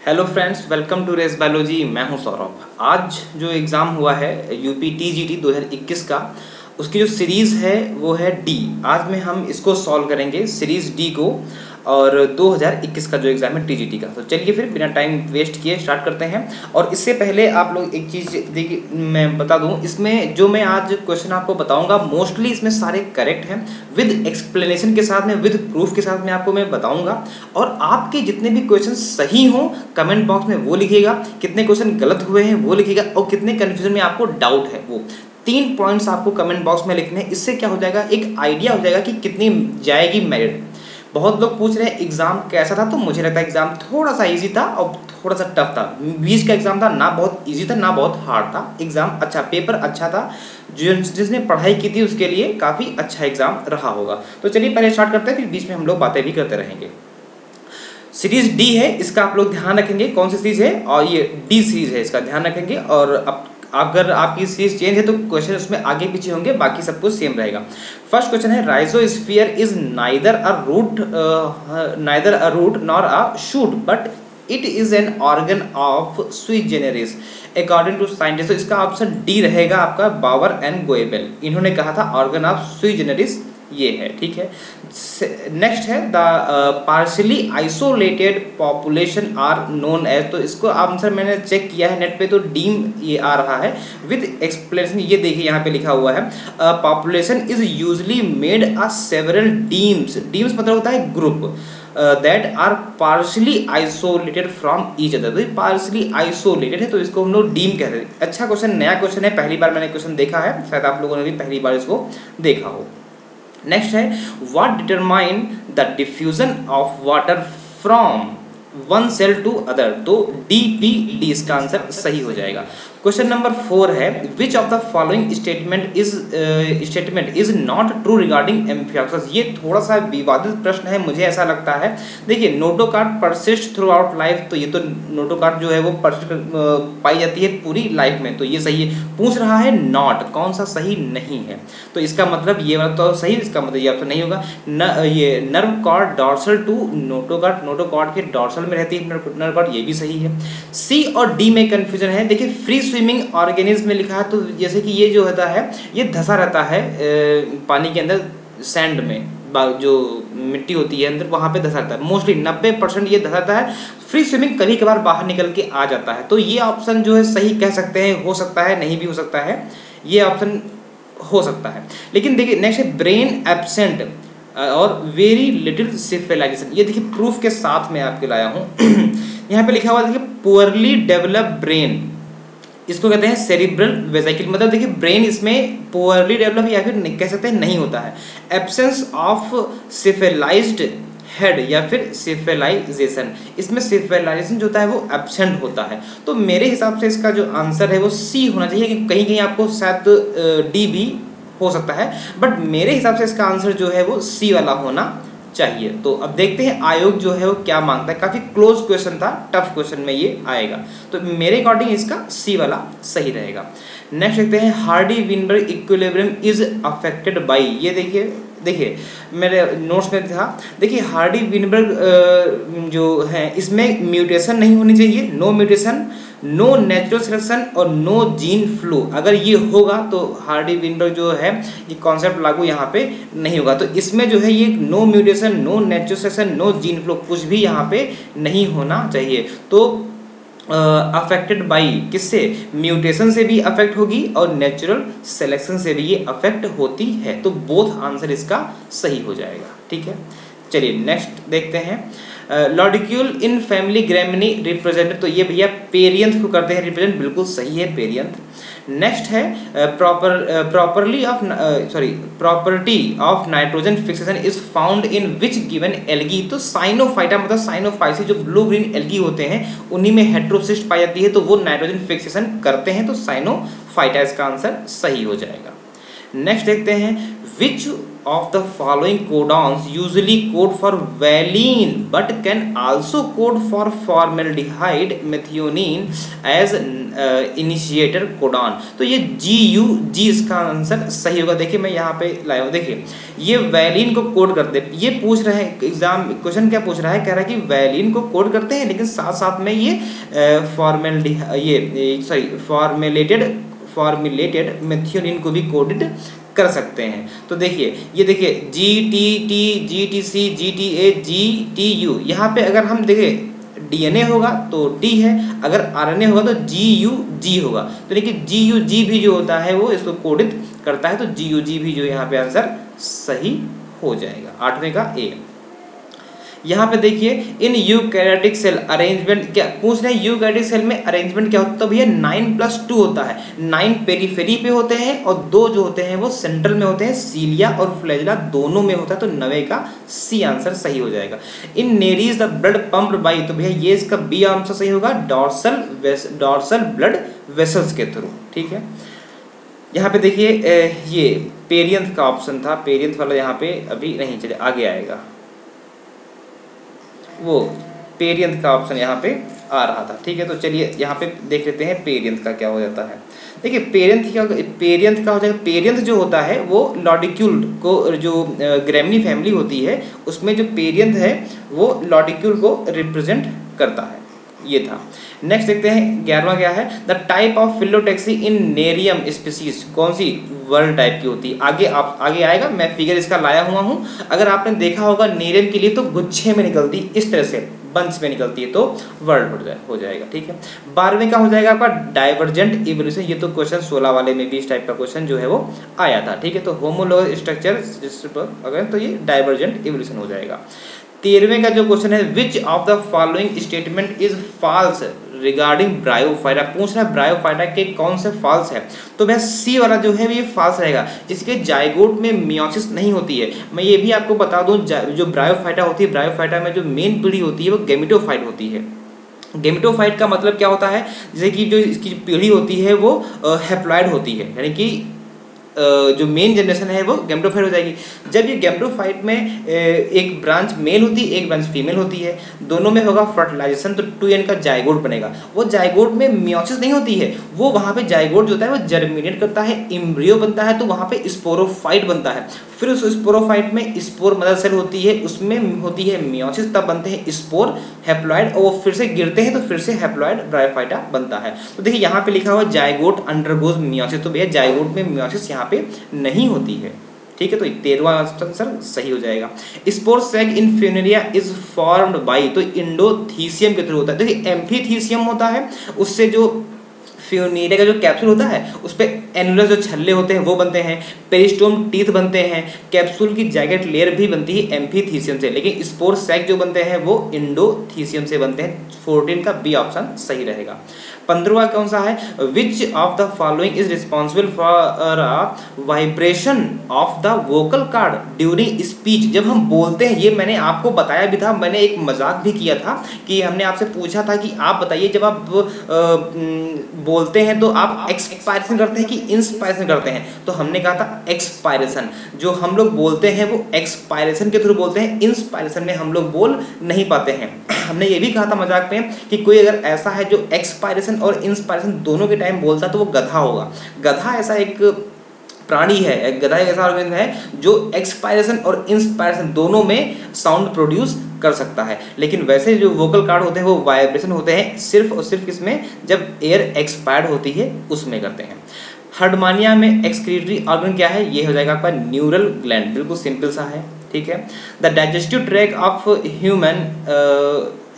Hello friends, welcome to race biology. मैं हूं सौरभ। आज जो एग्ज़ाम हुआ है यूपी टीजीटी 2021 का, उसकी जो सीरीज़ है वो है डी। आज में हम इसको सॉल्व करेंगे, सीरीज़ डी को, और 2021 का जो एग्ज़ाम है टीजीटी का। तो चलिए फिर बिना टाइम वेस्ट किए स्टार्ट करते हैं। और इससे पहले आप लोग एक चीज़ देखिए, मैं बता दूं, इसमें जो मैं आज क्वेश्चन आपको बताऊंगा मोस्टली इसमें सारे करेक्ट हैं, विद एक्सप्लेनेशन के साथ में, विद प्रूफ के साथ में आपको मैं बताऊंगा। और आपके जितने भी क्वेश्चन सही हों कमेंट बॉक्स में वो लिखिएगा, कितने क्वेश्चन गलत हुए हैं वो लिखिएगा, और कितने कन्फ्यूजन में आपको डाउट है वो 3 पॉइंट्स आपको कमेंट बॉक्स में लिखने हैं। इससे क्या हो जाएगा, एक आइडिया हो जाएगा कि कितनी जाएगी मेरिट। बहुत लोग पूछ रहे हैं एग्जाम कैसा था, तो मुझे लगता है एग्जाम थोड़ा सा इजी था और थोड़ा सा टफ था। बीच का एग्जाम था, ना बहुत इजी था ना बहुत हार्ड था। एग्जाम अच्छा, पेपर अच्छा था, जिसने पढ़ाई की थी उसके लिए काफ़ी अच्छा एग्जाम रहा होगा। तो चलिए पहले स्टार्ट करते हैं, फिर बीच में हम लोग बातें भी करते रहेंगे। सीरीज डी है, इसका आप लोग ध्यान रखेंगे कौन सी सीरीज है, और ये डी सीरीज है, इसका ध्यान रखेंगे। और अब अगर आपकी सीरीज चेंज है तो क्वेश्चन उसमें आगे पीछे होंगे, बाकी सब कुछ सेम रहेगा। फर्स्ट क्वेश्चन है, rhizosphere is neither a root nor a shoot but it is an organ of sui generis according to scientist. तो इसका ऑप्शन डी रहेगा आपका, बावर एंड गोएबल। इन्होंने कहा था ऑर्गन ऑफ सुई जेनेरिस ये है, ठीक है। नेक्स्ट है, the partially isolated population are known as. तो इसको आंसर मैंने चेक किया है नेट पे, तो डीम ये आ रहा है विद एक्सप्लेनेशन। ये देखिए यहाँ पे लिखा हुआ है, population is usually made a several demes. Demes मतलब होता है group, that are partially isolated from each other. तो पार्शली आइसोलेटेड है तो इसको हम लोग डीम कहते हैं। अच्छा क्वेश्चन, नया क्वेश्चन है, पहली बार मैंने क्वेश्चन देखा है, शायद आप लोगों ने भी पहली बार इसको देखा हो। नेक्स्ट है, what determine the diffusion of water from one cell to other. तो डी इसका आंसर सही हो जाएगा। क्वेश्चन नंबर 4 है, which of the following statement is not true regarding amphioxus. ये थोड़ा सा विवादित प्रश्न है, मुझे ऐसा लगता है। देखिए, notochord persist through out life, तो ये तो नोटोकार्ड जो है वो परसिस्ट पाई जाती है पूरी लाइफ में, तो ये सही है। पूछ रहा है नॉट, कौन सा सही नहीं है, तो इसका मतलब ये वाला तो सही, इसका मतलब ये ऑप्शन नहीं होगा। ये nerve cord dorsal to notochord, notochord के डॉर्सल में रहती है नर्व कॉर्ड, ये भी सही है। सी और डी में कंफ्यूजन है। देखिए, फ्री स्विमिंग ऑर्गेनिज्म में लिखा है, तो जैसे कि ये जो होता है ये धंसा रहता है पानी के अंदर, सैंड में जो मिट्टी होती है अंदर, वहाँ पे धंसा रहता है। मोस्टली 90% ये धंसा रहता है। फ्री स्विमिंग कभी कभार बाहर निकल के आ जाता है, तो ये ऑप्शन जो है सही कह सकते हैं, हो सकता है नहीं भी हो सकता है, ये ऑप्शन हो सकता है। लेकिन देखिए नेक्स्ट है, ब्रेन एब्सेंट और वेरी लिटिल सिफिलाइजेशन। ये देखिए प्रूफ के साथ में आपके लाया हूँ। यहाँ पे लिखा हुआ देखिए, पुअरली डेवलप ब्रेन, इसको कहते हैं सेरिब्रल वेसिकल। मतलब देखिए ब्रेन इसमें पुअरली डेवलप या फिर कह सकते हैं नहीं होता है। एब्सेंस ऑफ सिफिलाइज्ड हेड या फिर सिफिलाइजेशन, इसमें सिफिलाइजेशन जो होता है वो एब्सेंट होता है। तो मेरे हिसाब से इसका जो आंसर है वो सी होना चाहिए, कि कहीं कहीं आपको शायद डी भी हो सकता है, बट मेरे हिसाब से इसका आंसर जो है वो सी वाला होना चाहिए। तो अब देखते हैं आयोग जो है वो क्या मांगता है। काफी क्लोज क्वेश्चन था, टफ क्वेश्चन में ये आएगा, तो मेरे अकॉर्डिंग इसका सी वाला सही रहेगा। नेक्स्ट देखते हैं, Hardy Weinberg equilibrium is affected by. ये देखिए मेरे नोट्स में था, देखिए हार्डी विनबर्ग जो है इसमें म्यूटेशन नहीं होनी चाहिए, no mutation, no natural selection और नो जीन फ्लू। अगर ये होगा तो हार्डी विनबर्ग जो है ये कॉन्सेप्ट लागू यहाँ पे नहीं होगा। तो इसमें जो है ये no mutation, no natural selection, no gene flow, कुछ भी यहाँ पे नहीं होना चाहिए। तो अफेक्टेड बाई किससे, म्यूटेशन से भी अफेक्ट होगी और नेचुरल सिलेक्शन से भी ये अफेक्ट होती है। तो बोथ आंसर इसका सही हो जाएगा, ठीक है। चलिए नेक्स्ट देखते हैं, लॉडिक्यूल इन फैमिली ग्रेमिनी रिप्रेजेंट। तो ये भैया पेरियंथ को करते हैं रिप्रेजेंट, बिल्कुल सही है पेरियंथ। नेक्स्ट है, property of nitrogen fixation is found in which given algae. तो साइनोफाइटा मतलब साइनोफाइसी, जो ब्लू ग्रीन एल्गी होते हैं उन्हीं में हेट्रोसिस्ट पाई जाती है, तो वो नाइट्रोजन फिक्सेशन करते हैं, तो साइनोफाइटा इसका आंसर सही हो जाएगा। नेक्स्ट देखते हैं, विच of the following codons usually code for valine but can also code for formaldehyde methionine as initiator codon। तो ये GUG इसका आंसर सही होगा। देखिए मैं यहाँ पे लाया हूँ, देखिए ये वैलिन को कोड करते, ये पूछ रहे हैं एग्जाम क्वेश्चन क्या पूछ रहा है, कह रहा है कि वैलिन को कोड करते हैं लेकिन साथ साथ में ये फॉर्मुलेटेड मेथियोनिन को भी कोडेड कर सकते हैं। तो देखिए ये देखिए GTT, GTC, GTA, GTU, यहाँ पे अगर हम देखें DNA होगा तो T है, अगर RNA होगा तो GUG होगा। तो देखिए GUG भी जो होता है वो इसको कोडित करता है, तो GUG भी जो यहाँ पे आंसर सही हो जाएगा। 8वें का A। यहाँ पे देखिए इन यूकैरियोटिक सेल अरेंजमेंट क्या पूछ रहे हैं, यूकैरियोटिक सेल में अरेंजमेंट क्या होता है, तो भैया 9+2 होता है। 9 पेरीफेरी पे होते हैं और 2 जो होते हैं वो सेंट्रल में होते हैं, सीलिया और फ्लैजिला दोनों में होता है। तो 9 का C आंसर सही हो जाएगा। In Nereis the blood pumped by, तो भैया ये इसका B आंसर सही होगा, डॉर्सल ब्लड वेसल्स के थ्रू। ठीक है, यहाँ पे देखिए ये पेरियंथ का ऑप्शन था, पेरियंथ वाला यहाँ पे अभी नहीं, चले आगे आएगा, वो पेरियंथ का ऑप्शन यहाँ पे आ रहा था। ठीक है, तो चलिए यहाँ पे देख लेते हैं पेरियंथ का क्या हो जाता है। देखिए पेरियंथ का हो जाएगा, पेरियंथ जो होता है वो लॉडिक्यूल को, जो ग्रेमिनी फैमिली होती है उसमें जो पेरियंथ है वो लॉडिक्यूल को रिप्रेजेंट करता है। ये था। नेक्स्ट देखते हैं 11वां क्या है, the type of phyllotaxy in nerium species, कौन सी वर्ल्ड टाइप की होती है। आगे आएगा, मैं फिगर इसका लाया हुआ हूँ। अगर आपने देखा होगा नेरियम के लिए तो गुच्छे में निकलती, इस तरह से बंच में निकलती है, तो वर्ल्ड हो जाएगा। ठीक है, 12वें का हो जाएगा आपका डाइवर्जेंट इवोल्यूशन। ये तो क्वेश्चन 16 वाले में भी इस टाइप का क्वेश्चन जो है वो आया था। ठीक है, तो होमोलॉगस स्ट्रक्चर अगर, तो ये डाइवर्जेंट इवोल्यूशन हो जाएगा। 13वें का जो क्वेश्चन है, which of the following statement is false regarding bryophyta, पूछ रहा है ब्रायोफाइटा के कौन से फॉल्स है। तो वह C वाला जो है ये फॉल्स रहेगा, इसके जाइगोट में मियोसिस नहीं होती है। मैं ये भी आपको बता दूं, जो ब्रायोफाइटा होती है, ब्रायोफाइटा में जो मेन पीढ़ी होती है वो गेमेटोफाइट होती है। गेमेटोफाइट का मतलब क्या होता है, जैसे कि जो इसकी पीढ़ी होती है वो हैप्लॉइड होती है, यानी कि जो मेन जनरेशन है वो गैमेटोफाइट हो जाएगी। जब ये गैमेटोफाइट में एक ब्रांच मेल होती है, एक ब्रांच फीमेल होती है, दोनों में होगा फर्टिलाइजेशन, तो 2n का जाइगोट बनेगा। वो जाइगोट में मियोसिस नहीं होती है, वो वहाँ पे जाइगोट जो होता है वो जर्मिनेट करता है, एम्ब्रियो बनता है, तो वहाँ पे स्पोरोफाइट बनता है। फिर उस स्पोरोफाइट में स्पोर मदर सेल होती है, उसमें होती है मियोसिस, तब बनते हैं स्पोर हैप्लॉइड, और वो फिर से गिरते हैं तो फिर से हैप्लॉइड ब्रायोफाइटा बनता है। तो देखिए यहाँ पे लिखा हुआ जाइगोट अंडरगोज मियोसिस, तो भैया जाइगोट में मियोसिस यहाँ पे नहीं होती है। ठीक है, तो 13वां आंसर सही हो जाएगा। Spore sac in funaria is formed by, तो इंडोथीसियम के थ्रू होता है। देखिए एम्फीथीसियम होता है, उससे जो फ्यूनेरिया का जो कैप्सूल होता है उस पर एनुलर जो छल्ले होते हैं वो बनते हैं, पेरिस्टोम टीथ बनते हैं, कैप्सूल की जैकेट लेयर भी बनती है एम्फीथीसियम से, लेकिन स्पोर सैक जो बनते हैं वो इंडोथीसियम से बनते हैं। 14 का B ऑप्शन सही रहेगा। 15वां कौन सा है, which of the following is responsible for vibration of the vocal card during speech. जब हम बोलते हैं, ये मैंने आपको बताया भी था, मैंने एक मजाक भी किया था कि हमने आपसे पूछा था कि आप बताइए जब आप बोलते हैं तो आप एक्सपायरेशन करते हैं कि इंस्पायरेशन करते हैं, तो हमने कहा था एक्सपायरेशन। जो हम लोग बोलते हैं वो एक्सपायरेशन के थ्रू बोलते हैं, इंस्पायरेशन में हम लोग बोल नहीं पाते हैं। हमने ये भी कहा था मजाक में कि कोई अगर ऐसा है जो एक्सपायरेशन और इंस्पायरेशन दोनों के टाइम बोलता है तो वो गधा होगा। गधा ऐसा एक प्राणी है, गधा एक ऐसा ऑर्गेनिज्म है जो एक्सपायरेशन और इंस्पायरेशन दोनों में साउंड प्रोड्यूस कर सकता है। लेकिन वैसे जो वोकल कार्ड होते हैं वो वाइब्रेशन होते हैं सिर्फ और सिर्फ किसमें, जब एयर एक्सपायर्ड होती है उसमें करते हैं। हर्डमानिया में एक्सक्रीटरी ऑर्गन क्या है, ये हो जाएगा आपका न्यूरल ग्लैंड, बिल्कुल सिंपल सा है। ठीक है, the digestive tract of human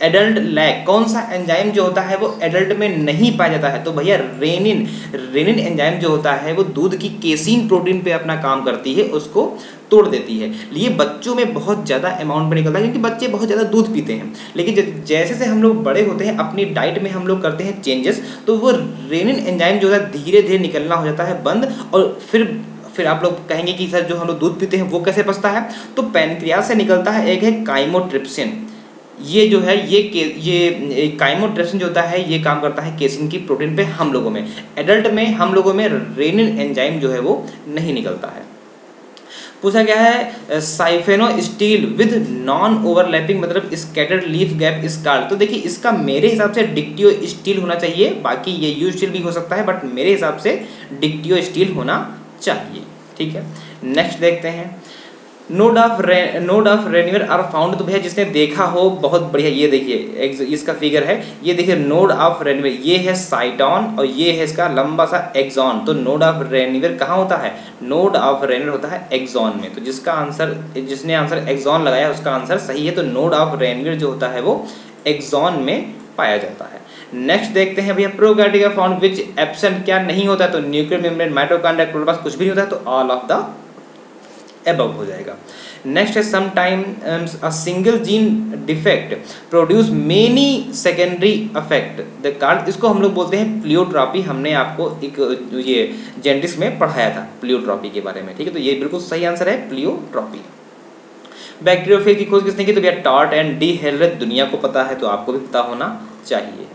adult lack, कौन सा एंजाइम जो होता है वो एडल्ट में नहीं पाया जाता है, तो भैया रेनिन एंजाइम जो होता है वो दूध की केसीन प्रोटीन पे अपना काम करती है, उसको तोड़ देती है। ये बच्चों में बहुत ज़्यादा अमाउंट में निकलता है क्योंकि बच्चे बहुत ज़्यादा दूध पीते हैं, लेकिन जैसे से हम लोग बड़े होते हैं अपनी डाइट में हम लोग करते हैं चेंजेस, तो वो रेनिन एंजाइम जो है धीरे धीरे निकलना हो जाता है बंद, और फिर आप लोग कहेंगे कि सर जो हम लोग दूध पीते हैं वो कैसे पचता है, तो पैनक्रियाज से निकलता है, एक है काइमोट्रिप्सिन। ये जो है ये काइमोट्रिप्सिन जो होता है ये काम करता है केसिन की प्रोटीन पे हम लोगों में। एडल्ट में हम लोगों में रेनिन एंजाइम जो है वो नहीं निकलता है। पूछा गया है साइफेनो स्टील विद नॉन ओवरलैपिंग मतलब स्कैटर्ड लीफ गैप स्कार्ड। तो देखिए इसका मेरे हिसाब से डिक्टियो स्टील होना चाहिए, बाकी ये यू स्टील भी हो सकता है, बट मेरे हिसाब से डिक्टियो स्टील होना चाहिए। ठीक है, नेक्स्ट देखते हैं। Node of Ranvier are found. तो भैया जिसने देखा हो बहुत बढ़िया, ये देखिए इसका फिगर है, ये देखिए नोड ऑफ रेन्यूअर, ये है साइटॉन और ये है इसका लंबा सा एक्सॉन। तो नोड ऑफ रेन्यूअर कहाँ होता है? नोड ऑफ रेन्यूअर होता है एक्सॉन में। तो जिसका आंसर, जिसने आंसर एक्सॉन लगाया उसका आंसर सही है। तो नोड ऑफ रेन्यूअर जो होता है वो एक्सॉन में पाया जाता है। नेक्स्ट देखते हैं भैया प्रोकैरियोटिक फाउंड विच एब्सेंट, क्या नहीं होता है? तो न्यूक्लियर मेम्ब्रेन, माइटोकॉन्ड्रिया, क्लोरोप्लास्ट, कुछ भी नहीं होता है, तो ऑल ऑफ द एबव हो जाएगा। नेक्स्ट है sometimes a single gene defect produce many secondary affect the card. इसको हम लोग बोलते हैं प्लियोट्रॉपी। हमने आपको एक ये जेनेटिक्स में पढ़ाया था प्लियोट्रॉपी के बारे में। ठीक है, तो ये बिल्कुल सही आंसर है प्लियोट्रॉपी। बैक्टीरियोफेज की खोज किसने की? तो भैया टॉट एंड डी हेलरेथ। दुनिया को पता है तो आपको भी पता होना चाहिए।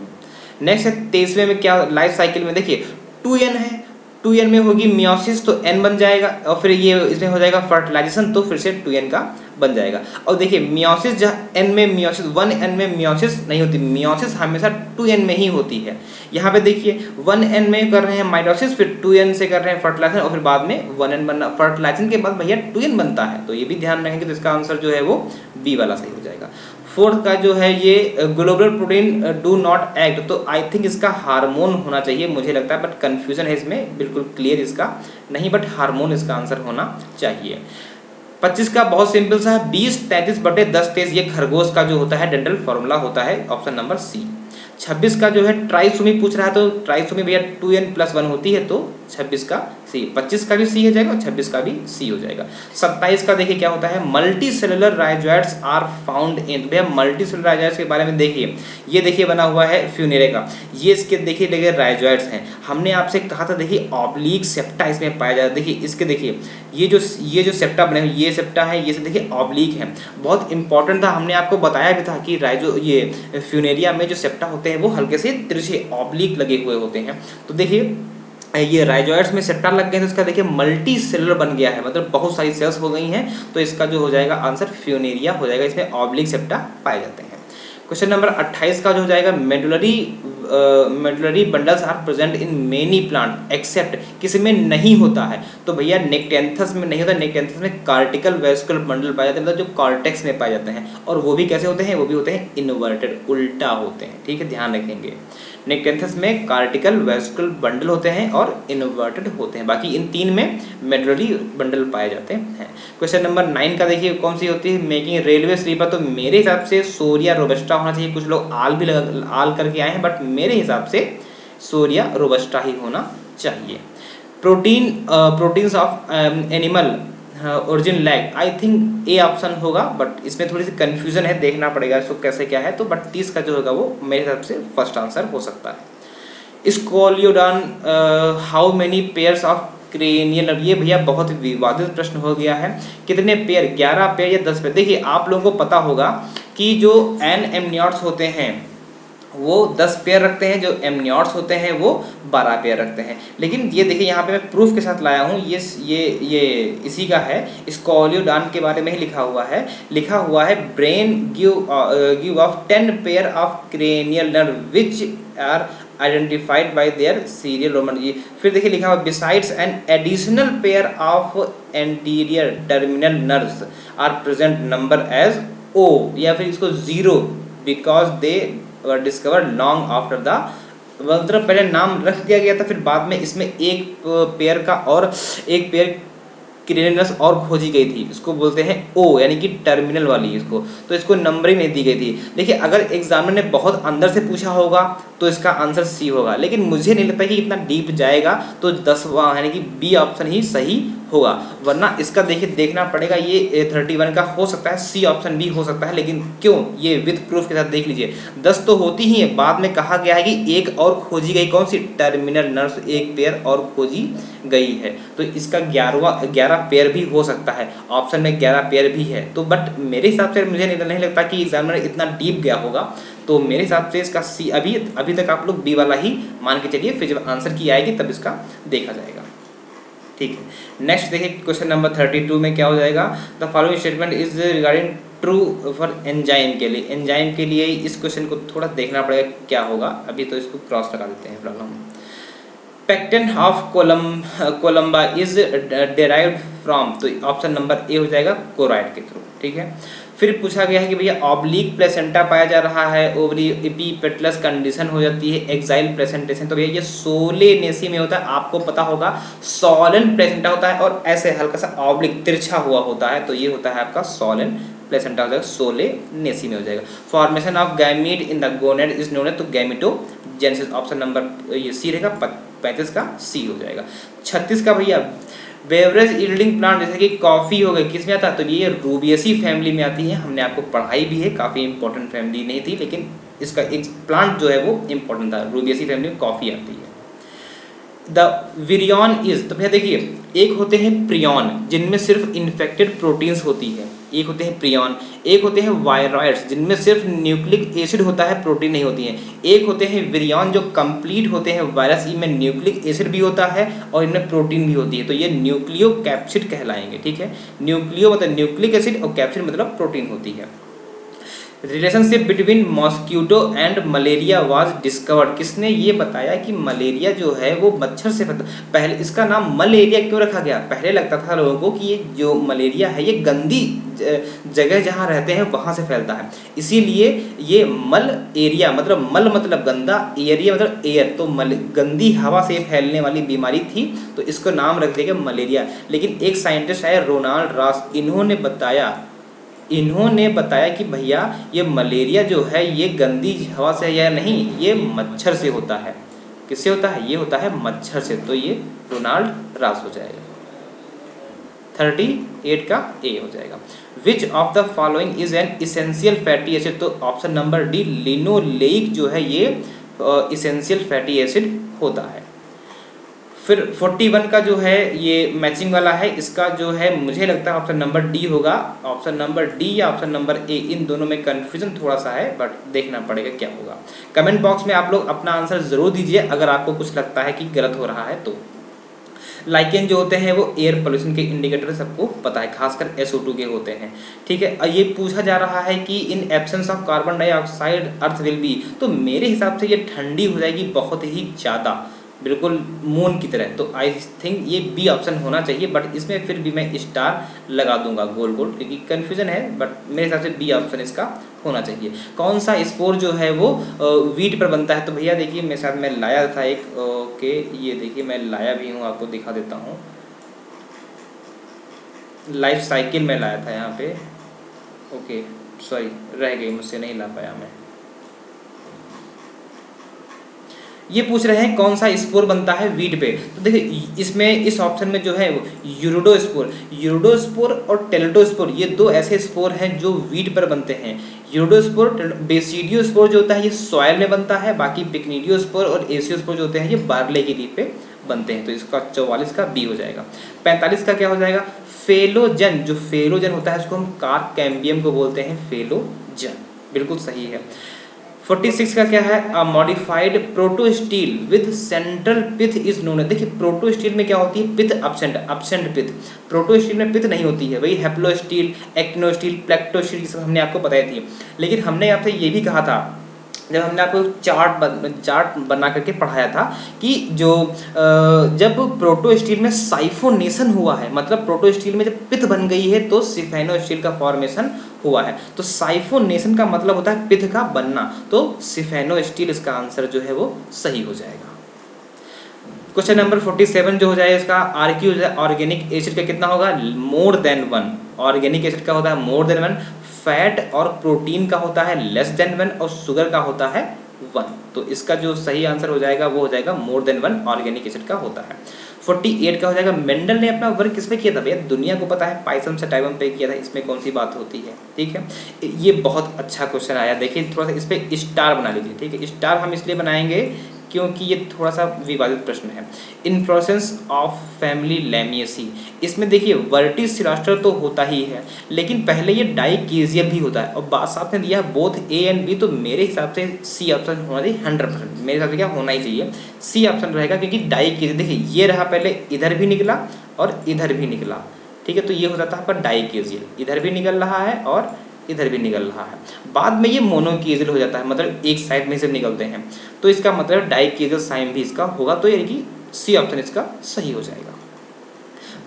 नेक्स्ट है 23वें में क्या लाइफ साइकिल में देखिए 2n है, 2n में होगी मियोसिस तो n बन जाएगा, और फिर ये इसमें हो जाएगा फर्टिलाइजेशन तो फिर से 2n का बन जाएगा। और देखिए मियोसिस जहाँ n में मियोसिस 1n में मियोसिस नहीं होती, मियोसिस हमेशा 2n में ही होती है। यहाँ पे देखिए 1n में कर रहे हैं माइटोसिस, फिर 2n से कर रहे हैं फर्टिलाइजेशन और फिर बाद में 1n बनना, फर्टिलाइजेशन के बाद भैया 2n बनता है। तो ये भी ध्यान रखेंगे। तो इसका आंसर जो है वो बी वाला सही हो जाएगा। फोर्थ का जो है ये globular protein do not act, तो आई थिंक इसका हार्मोन होना चाहिए मुझे लगता है, बट कंफ्यूजन है इसमें, बिल्कुल क्लियर इसका नहीं, बट हार्मोन इसका आंसर होना चाहिए। 25 का बहुत सिंपल सा है 20 33 बटे 10 23, ये खरगोश का जो होता है डेंटल फॉर्मूला होता है, ऑप्शन नंबर सी। 26 का जो है ट्राइसोमी पूछ रहा है, तो ट्राइसोमी भैया 2n+1 होती है, तो 26 का सी। 25 का भी सी हो जाएगा और 26 का भी सी हो जाएगा। 27 का देखिए क्या होता है multicellular rhizoids are found in. भैया मल्टी सेलुलर राइजोइड्स के बारे में देखिए, ये देखिए बना हुआ है फ्यूनेरे का, ये इसके देखिए राइजोइड्स हैं। हमने आपसे कहा था देखिए ऑब्लिक सेप्टा इसमें पाया जाता है। देखिए इसके देखिए ये जो सेप्टा बने हुए, ये सेप्टा है, ये से देखिए ऑब्लिक है, बहुत इंपॉर्टेंट था। हमने आपको बताया भी था कि राइजो ये फ्यूनेरिया में जो सेप्टा होते हैं वो हल्के से तिरछे ऑब्लिक लगे हुए होते हैं। तो देखिए ये राइजोइड्स में सेप्टा लग गए तो इसका देखिए मल्टी सेलुलर बन गया है, मतलब बहुत सारी सेल्स हो गई हैं। तो इसका जो हो जाएगा आंसर फ्यूनेरिया हो जाएगा, इसमें ऑब्लिक सेप्टा पाए जाते हैं। क्वेश्चन नंबर 28 का जो हो जाएगा medullary bundles are present in many plant except, किसी में नहीं होता है? तो भैया नेक्टेंथस में नहीं होता, नेक्टेंथस में कार्टिकल वेस्कुलर बंडल पाए जाते हैं, मतलब जो कॉर्टेक्स में पाए जाते हैं। और वो भी कैसे होते हैं? वो भी होते हैं इन्वर्टेड, उल्टा होते हैं। ठीक है, ध्यान रखेंगे। नेक्टेंथस में कार्टिकल वेस्कुलर बंडल होते हैं और इन्वर्टेड होते हैं, बाकी इन तीन में मेडुलरी बंडल पाए जाते हैं। क्वेश्चन नंबर 9 का देखिए कौन सी होती है मेकिंग रेलवे स्लीपर, तो मेरे हिसाब से सोरिया रोबस्टा होना चाहिए। कुछ लोग आल करके आए हैं, बट मेरे हिसाब से सोरिया रोबस्टा ही होना चाहिए। Proteins of animal origin lag, I think A option होगा, बट इसमें थोड़ी सी कंफ्यूजन है, देखना पड़ेगा इसको कैसे क्या है। तो बट 30 का जो होगा वो मेरे हिसाब से फर्स्ट आंसर हो सकता है। Scoliodon how many pairs of cranial nerve, ये भैया बहुत विवादित प्रश्न हो गया है। कितने पेयर, 11 पेयर या 10 पेयर? देखिए आप लोगों को पता होगा कि जो एन एमनियॉट्स होते हैं वो 10 पेयर रखते हैं, जो एमनियॉट्स होते हैं वो 12 पेयर रखते हैं। लेकिन ये देखिए यहाँ पे मैं प्रूफ के साथ लाया हूँ, ये इसी का है, स्कोलियोडॉन के बारे में ही लिखा हुआ है brain give off 10 pair of cranial nerve which are identified by their serial Roman. जी फिर देखिए लिखा हुआ besides an additional pair of anterior terminal nerves are present number as O, या फिर इसको 0 because they discover long after the, मतलब पहले नाम रख दिया गया था, फिर बाद में इसमें एक पेयर का और एक पेयर क्रेनियल नर्व्स और खोजी गई थी, इसको बोलते हैं ओ, यानी कि टर्मिनल वाली इसको, तो इसको नंबरिंग नहीं दी गई थी। देखिए अगर एग्जामिनर ने बहुत अंदर से पूछा होगा तो इसका आंसर सी होगा, लेकिन मुझे नहीं लगता कि इतना डीप जाएगा, तो 10वां यानी कि बी ऑप्शन ही सही होगा। वरना इसका देखिए देखना पड़ेगा, ये 31 का हो सकता है, सी ऑप्शन भी हो सकता है, लेकिन क्यों, ये विद प्रूफ के साथ देख लीजिए। 10 तो होती ही है, बाद में कहा गया है कि एक और खोजी गई, कौन सी? टर्मिनल नर्व्स, एक पेयर और खोजी गई है, तो इसका 11 पेयर भी हो सकता है, ऑप्शन में 11 पेयर भी है। तो बट मेरे हिसाब से मुझे नहीं लगता कि एग्जामिनर इतना डीप गया होगा, तो मेरे हिसाब से इसका सी अभी तक आप लोग बी वाला ही मान के चलिए, फिर जब आंसर की आएगी तब इसका देखा जाएगा। ठीक है। नेक्स्ट देखिए क्वेश्चन नंबर 32 में क्या हो जाएगा, the following statement is regarding true for enzyme के लिए। एंजाइम के लिए इस क्वेश्चन को थोड़ा देखना पड़ेगा क्या होगा, अभी तो इसको क्रॉस लगा देते हैं फिलहाल हम। पेक्टेन of Columba is derived from, तो ऑप्शन नंबर ए हो जाएगा कोराइड के थ्रू, ठीक है। फिर पूछा गया है कि भैया ऑब्लिक प्लेसेंटा पाया जा रहा है, ओवरी एपीपेटलस कंडीशन हो जाती है, एक्साइल प्लेसेंटेशन, तो भैया ये सोलेनेसी में होता है, आपको पता होगा सॉलन प्लेसेंटा होता है और ऐसे हल्का सा ऑब्लिक तिरछा हुआ होता है, तो ये होता है आपका सॉलन प्लेसेंटा हो जाएगा, सोलेनेसी में हो जाएगा। Formation of gamete in the gonad is known है, तो गैमिटोजेनेसिस, ऑप्शन नंबर ये सी रहेगा, 35 का सी हो जाएगा। 36 का भैया बेवरेज यील्डिंग प्लांट, जैसे कि कॉफ़ी हो गई, किस में आता है, तो ये रूबियसी फैमिली में आती है, हमने आपको पढ़ाई भी है, काफ़ी इंपॉर्टेंट फैमिली नहीं थी लेकिन इसका एक प्लांट जो है वो इंपॉर्टेंट था, रूबियसी फैमिली में कॉफ़ी आती है। द विरियन इज, तो भैया देखिए एक होते हैं प्रियन जिनमें सिर्फ इन्फेक्टेड प्रोटीन्स होती है, एक होते हैं प्रियन, एक होते हैं वायरॉइड्स जिनमें सिर्फ न्यूक्लिक एसिड होता है, प्रोटीन नहीं होती है, एक होते हैं विरियन जो कंप्लीट होते हैं वायरस, इनमें न्यूक्लिक एसिड भी होता है और इनमें प्रोटीन भी होती है, तो ये न्यूक्लियो कैप्सिड कहलाएंगे, ठीक है। न्यूक्लियो मतलब न्यूक्लिक एसिड और कैप्सिड मतलब प्रोटीन होती है। Relationship between mosquito and malaria was discovered, किसने ये बताया कि मलेरिया जो है वो मच्छर से पहले इसका नाम मलेरिया क्यों रखा गया, पहले लगता था लोगों को कि ये जो मलेरिया है ये गंदी जगह जहाँ रहते हैं वहाँ से फैलता है, इसीलिए ये मल एरिया मतलब मल मतलब गंदा, एरिया मतलब एयर, तो गंदी हवा से फैलने वाली बीमारी थी तो इसको नाम रख दिया गया मलेरिया। लेकिन एक साइंटिस्ट आया रोनाल्ड रॉस, इन्होंने बताया कि भैया ये मलेरिया जो है ये गंदी हवा से या नहीं, ये मच्छर से होता है, किससे होता है, ये होता है मच्छर से, तो ये रोनाल्ड रॉस हो जाएगा। 38 का ए हो जाएगा। विच of the following is an essential fatty acid, तो ऑप्शन नंबर डी लिनोलेइक जो है ये इसेंशियल फैटी एसिड होता है। फिर 41 का जो है ये मैचिंग वाला है, इसका जो है मुझे लगता है ऑप्शन नंबर डी होगा, ऑप्शन नंबर डी या ऑप्शन नंबर ए, इन दोनों में कन्फ्यूजन थोड़ा सा है बट देखना पड़ेगा क्या होगा। कमेंट बॉक्स में आप लोग अपना आंसर ज़रूर दीजिए अगर आपको कुछ लगता है कि गलत हो रहा है तो। लाइकेन जो होते हैं वो एयर पोल्यूशन के इंडिकेटर सबको पता है, खासकर SO2 के होते हैं, ठीक है। और ये पूछा जा रहा है कि in absence of carbon dioxide earth will be, तो मेरे हिसाब से ये ठंडी हो जाएगी बहुत ही ज़्यादा, बिल्कुल मून की तरह, तो आई थिंक ये बी ऑप्शन होना चाहिए, बट इसमें फिर भी मैं स्टार लगा दूंगा गोल गोल क्योंकि कन्फ्यूजन है, बट मेरे हिसाब से बी ऑप्शन इसका होना चाहिए। कौन सा स्पोर जो है वो वीट पर बनता है, तो भैया देखिए मेरे साथ मैं लाया था एक, ओके ये देखिए मैं लाया भी हूँ, आपको दिखा देता हूँ, लाइफ साइकिल में लाया था यहाँ पे, ओके सॉरी रह गई मुझसे, नहीं ला पाया मैं। ये पूछ रहे हैं कौन सा स्पोर बनता है वीट पे, तो देखिए इसमें इस ऑप्शन में जो है वो यूरोडोस्पोर और टेलेडोस्पोर, ये दो ऐसे स्पोर हैं जो वीट पर बनते हैं। यूरोडोस्पोर बेसिडियोस्पोर जो होता है ये सॉयल में बनता है, बाकी पिक्निडियोस्पोर और एसियोस्पोर जो होते हैं ये बार्ले की लीफ पे बनते हैं, तो इसका 44 का बी हो जाएगा। 45 का क्या हो जाएगा, फेलोजन, जो फेलोजन होता है उसको हम कार्कैम्बियम को बोलते हैं फेलोजन, बिल्कुल सही है। 46 का क्या है, modified protostele with central pith is known है। देखिए प्रोटोस्टील में क्या होती है, पिथ अब्सेंट पिथ, प्रोटोस्टील में पिथ नहीं होती है, वही हेप्लोस्टील, एक्टिनोस्टील, प्लेक्टोस्टील ये सब हमने आपको बताई थी। लेकिन हमने आपसे ये भी कहा था जब हमने आपको चार्ट बना करके पढ़ाया था कि जो जब प्रोटोस्टील में साइफोनेशन हुआ है, मतलब प्रोटोस्टील में जब पिथ बन गई है तो सिफेनोस्टील का फॉर्मेशन हुआ है, तो साइफोनेशन का मतलब होता है पिथ का बनना, तो सिफेनोस्टील इसका आंसर जो है वो सही हो जाएगा। क्वेश्चन नंबर 47 जो हो जाएगा इसका, आरक्यू ऑर्गेनिक एसिड का कितना होगा, मोर देन 1, ऑर्गेनिक एसिड का होता है मोर देन 1, फैट और प्रोटीन का होता है लेस देन 1 और शुगर का होता है 1, तो इसका जो सही आंसर हो जाएगा वो हो जाएगा मोर देन 1 ऑर्गेनिक एसिड का होता है। 48 का हो जाएगा, मेंडल ने अपना वर्क किस पे किया था भैया, दुनिया को पता है पाइसम सटाइवम पे किया था, इसमें कौन सी बात होती है, ठीक है। ये बहुत अच्छा क्वेश्चन आया, देखिए थोड़ा सा इस पर स्टार बना लीजिए, ठीक है। स्टार हम इसलिए बनाएंगे क्योंकि ये थोड़ा सा विवादित प्रश्न है। इन्फ्लोरेसेंस ऑफ फैमिली लैमियेसी, इसमें देखिए वर्टिसिरास्टर तो होता ही है, लेकिन पहले ये डाइकेजियम भी होता है। और बात साथ में दिया है बोथ ए एंड बी, तो मेरे हिसाब से सी ऑप्शन होना चाहिए 100%, मेरे हिसाब से क्या होना ही चाहिए, सी ऑप्शन रहेगा, क्योंकि डाइकेजियम देखिए ये रहा, पहले इधर भी निकला और इधर भी निकला, ठीक है, तो ये हो जाता है आपका डाइकेजियल, इधर भी निकल रहा है और इधर भी निकल रहा है। बाद में ये मोनोकेजियल हो जाता है, मतलब एक साइड में से निकलते हैं, तो इसका मतलब डाइकेजियल साइन भी इसका होगा, तो यानी कि सी ऑप्शन इसका सही हो जाएगा।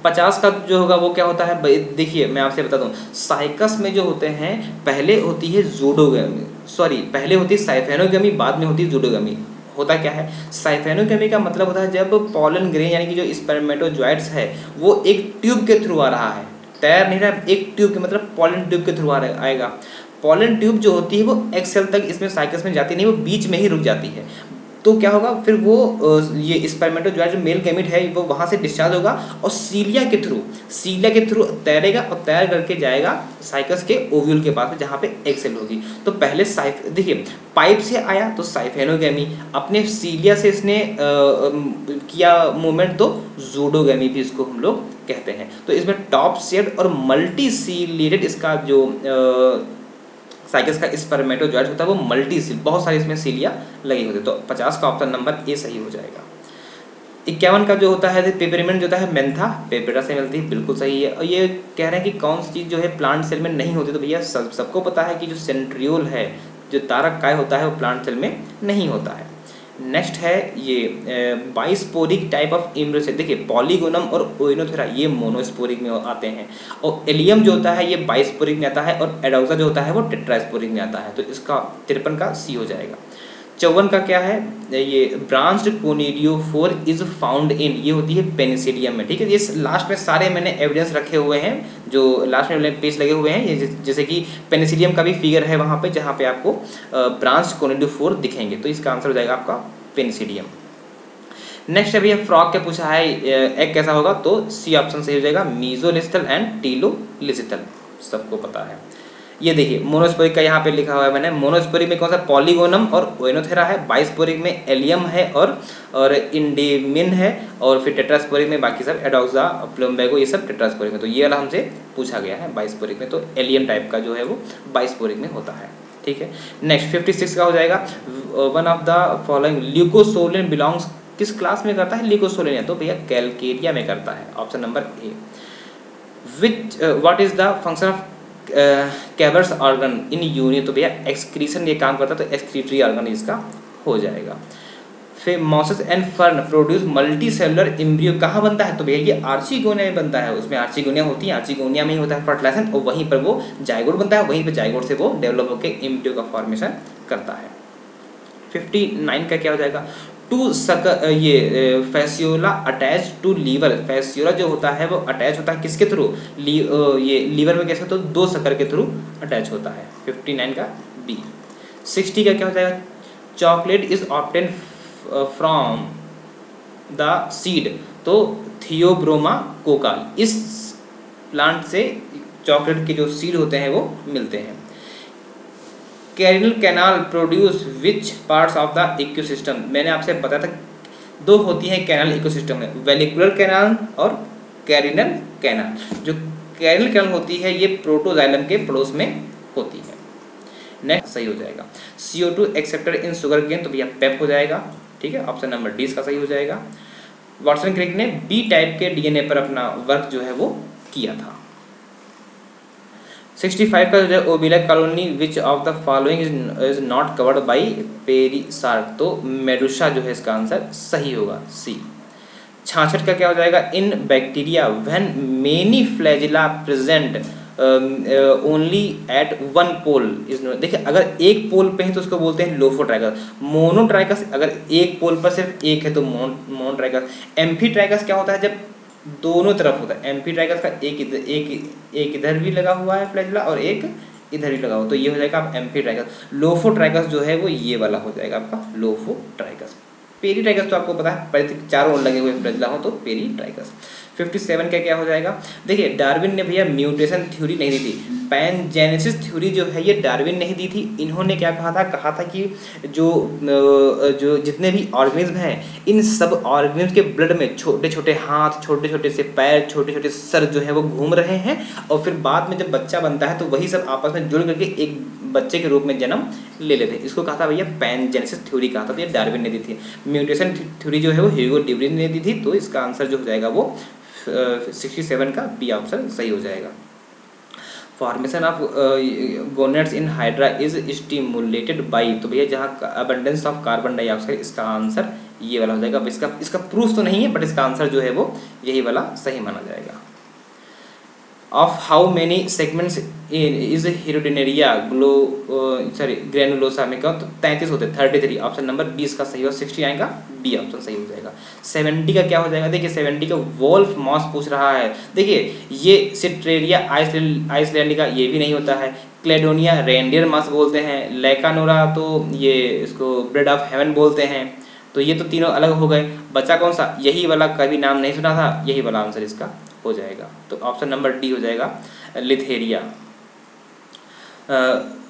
50 का जो होगा वो क्या होता है, देखिए मैं आपसे बता दूं, साइकस में जो होते हैं पहले होती है जूडोगमी, सॉरी पहले होती है साइफेनोगमी, बाद में होती है जूडोगमी। होता क्या है, साइफेनोगमी का मतलब होता है जब पॉलन ग्रेन यानी कि जो स्पर्मेटोजॉइट्स है वो एक ट्यूब के थ्रू आ रहा है, तैर नहीं रहा, एक ट्यूब के मतलब पॉलन ट्यूब के थ्रू आएगा। पॉलन ट्यूब जो होती है वो एक्सेल तक इसमें साइकस में जाती नहीं, वो बीच में ही रुक जाती है। तो क्या होगा फिर वो ये स्पर्मेटोजॉइट जो मेल गैमीट है वो वहाँ से डिस्चार्ज होगा और सीलिया के थ्रू तैरेगा और तैर करके जाएगा साइकस के ओव्यूल के पास में जहाँ पे एक्सेल होगी। तो पहले देखिए पाइप से आया तो साइफेनोगैमी, अपने सीलिया से इसने किया मूवमेंट तो जूडोगैमी भी इसको हम लोग कहते हैं। तो इसमें टॉप शेड और मल्टी सीलिएटेड इसका जो साइकस का स्पर्मेटोजॉइट होता है वो मल्टी सील, बहुत सारे इसमें सीलिया लगी होती है। तो 50 का ऑप्शन नंबर ए सही हो जाएगा। 51 का जो होता है पेपरमिंट जो होता है मेंथा पेपरा से मिलती है, बिल्कुल सही है। और ये कह रहे हैं कि कौन सी चीज़ जो है प्लांट सेल में नहीं होती, तो भैया सबको पता है कि जो सेंट्रियोल है, जो तारक काय होता है वो प्लांट सेल में नहीं होता है। नेक्स्ट है ये बाइस्पोरिक टाइप ऑफ इम्ब्रोसेट, देखिए पॉलीगोनम और ओइनोथेरा ये मोनोस्पोरिक में आते हैं, और एलियम जो होता है ये बाइस्पोरिक में आता है, और एडोक्सा जो होता है वो टेट्रास्पोरिक में आता है। तो इसका 53 का सी हो जाएगा। 54 का क्या है, ये ब्रांच्ड कोनिडियोफोर इज फाउंड इन, ये होती है पेनिसिलियम में, ठीक है। ये लास्ट में सारे मैंने एविडेंस रखे हुए हैं, जो लास्ट में पेज लगे हुए हैं, ये जैसे कि पेनिसिलियम का भी फिगर है वहाँ पे जहाँ पे आपको ब्रांच कोनिडियोफोर दिखेंगे, तो इसका आंसर हो जाएगा आपका पेनिसिलियम। नेक्स्ट अभी फ्रॉग के पूछा है एग कैसा होगा, तो सी ऑप्शन सही हो जाएगा, मीजोलिस्थल एंड टीलोलिस्थल, सबको पता है। ये देखिए मोनोस्पोरिक का यहाँ पे लिखा हुआ है मैंने, मोनोस्पोरिक में कौन सा पॉलीगोनम और ओइनोथेरा है, बाइस्पोरिक में एलियम है और इंडेमिन है, और फिर टेट्रास्पोरिक में बाकी सब एडोक्सा प्लम्बैगो ये सब टेट्रास्पोरिक में। तो ये वाला हमसे पूछा गया है बाइस्पोरिक में, तो एलियम टाइप का जो है वो बाइस्पोरिक में होता है, ठीक है। नेक्स्ट 56 का हो जाएगा, one of the following Leucosolenia belongs, किस क्लास में करता है ल्यूकोसोलिन, तो भैया कैलकेरिया में करता है, option number A. Which what is the function of Cuvier's organ in urine, तो भैया एक्सक्रीशन ये काम करता है, तो एक्सक्रीटरी ऑर्गन इसका हो जाएगा। फिर mosses and fern produce multi cellular embryo कहाँ बनता है, तो भैया ये आर्चिगोनिया में बनता है, उसमें आर्चिगोनिया होती है, आर्चिगोनिया में ही होता है फर्टिलाइजेशन, और वहीं पर वो जाइगोट बनता है, वहीं पर जाइगोट से वो डेवलप होकर एम्ब्रियो का फॉर्मेशन करता है। 59 का क्या हो जाएगा, टू सकर, ये fasciola attach to liver, fasciola जो होता है वो अटैच होता है किसके थ्रू, ये लीवर में कैसे, तो दो सकर के थ्रू अटैच होता है, 59 का बी। 60 का क्या हो जाएगा, chocolate is obtain from the seed, तो थियोब्रोमा कोका, इस प्लांट से चॉकलेट के जो सीड होते हैं वो मिलते हैं। Carinal canal produce which parts of the ecosystem, मैंने आपसे बताया था दो होती हैं कैनाल इकोसिस्टम में, वेलिकुलर कैनाल और कैरिनल कैनाल। जो कैरिनल कैनाल होती है ये प्रोटोजाइलम के पड़ोस में होती है। नेक्स्ट सही हो जाएगा, CO2 एक्सेप्टर इन शुगर केन, तो भैया पेप हो जाएगा, ठीक है, ऑप्शन नंबर डी इसका सही हो जाएगा। वाटसन क्रिक ने बी टाइप के DNA पर अपना वर्क जो है वो किया था। 65 का जो है Obelia colony which of the following is not covered by perisarc, तो मेडुसा जो है इसका आंसर सही होगा, सी। 66 का क्या हो जाएगा, in bacteria when many flagella present only at one pole is, देखिए अगर एक पोल पे है तो उसको बोलते हैं लोफोट्राइकस, मोनोट्राइकस अगर एक पोल पर सिर्फ एक है तो मोनोट्राइकस। एम्फीट्राइकस क्या होता है, जब दोनों तरफ होता है, एम्फीट्राइकस का एक इधर भी लगा हुआ है फ्लैजिला और एक इधर भी लगा हुआ, तो ये हो जाएगा आप एम्फीट्राइकस। लोफोट्राइकस जो है वो ये वाला हो जाएगा आपका लोफोट्राइकस। पेरीट्राइकस तो आपको पता है चारों ओर लगे हुए फ्लैजिला हो तो पेरीट्राइकस। 57 का क्या हो जाएगा, देखिए डार्विन ने भैया म्यूटेशन थ्योरी नहीं दी थी, पैनजेनेसिस थ्योरी जो है ये डार्विन नहीं दी थी। इन्होंने क्या कहा था कि जो जितने भी ऑर्गेनिज्म हैं इन सब ऑर्गेनिज्म के ब्लड में छोटे छोटे हाथ, छोटे छोटे से पैर, छोटे छोटे सर जो है वो घूम रहे हैं, और फिर बाद में जब बच्चा बनता है तो वही सब आपस में जुड़ करके एक बच्चे के रूप में जन्म ले लेते हैं। इसको कहा था भैया पैनजेनेसिस थ्योरी कहा था, तो ये डार्विन ने दी थी। म्यूटेशन थ्योरी जो है वो ह्यूगो डिब्रिन ने दी थी। तो इसका आंसर जो हो जाएगा वो 67 का बी ऑप्शन सही हो जाएगा। Formation of gonads in hydra is stimulated by, तो भैया जहाँ अबंडेंस ऑफ कार्बन डाइऑक्साइड, इसका आंसर ये वाला हो जाएगा। इसका प्रूफ तो नहीं है बट इसका आंसर जो है वो यही वाला सही माना जाएगा। Of how many segments is हेरोडिनेरिया granulosa में, तो 33 होते हैं, 33। ऑप्शन नंबर 20 का सही हो, 60 आएगा, बी ऑप्शन सही हो जाएगा। 70 का क्या हो जाएगा? देखिए 70 का वोल्फ मॉस पूछ रहा है। देखिए ये सिट्रेरिया आइसलैंडिका ये भी नहीं होता है। क्लेडोनिया रेंडियर मॉस बोलते हैं। लैकानोरा तो ये इसको ब्रेड ऑफ हेवन बोलते हैं। तो ये तो तीनों अलग हो गए। बचा कौन सा? यही वाला, कभी नाम नहीं सुना था, यही वाला आंसर इसका हो जाएगा। तो ऑप्शन नंबर डी हो जाएगा, लिथेरिया।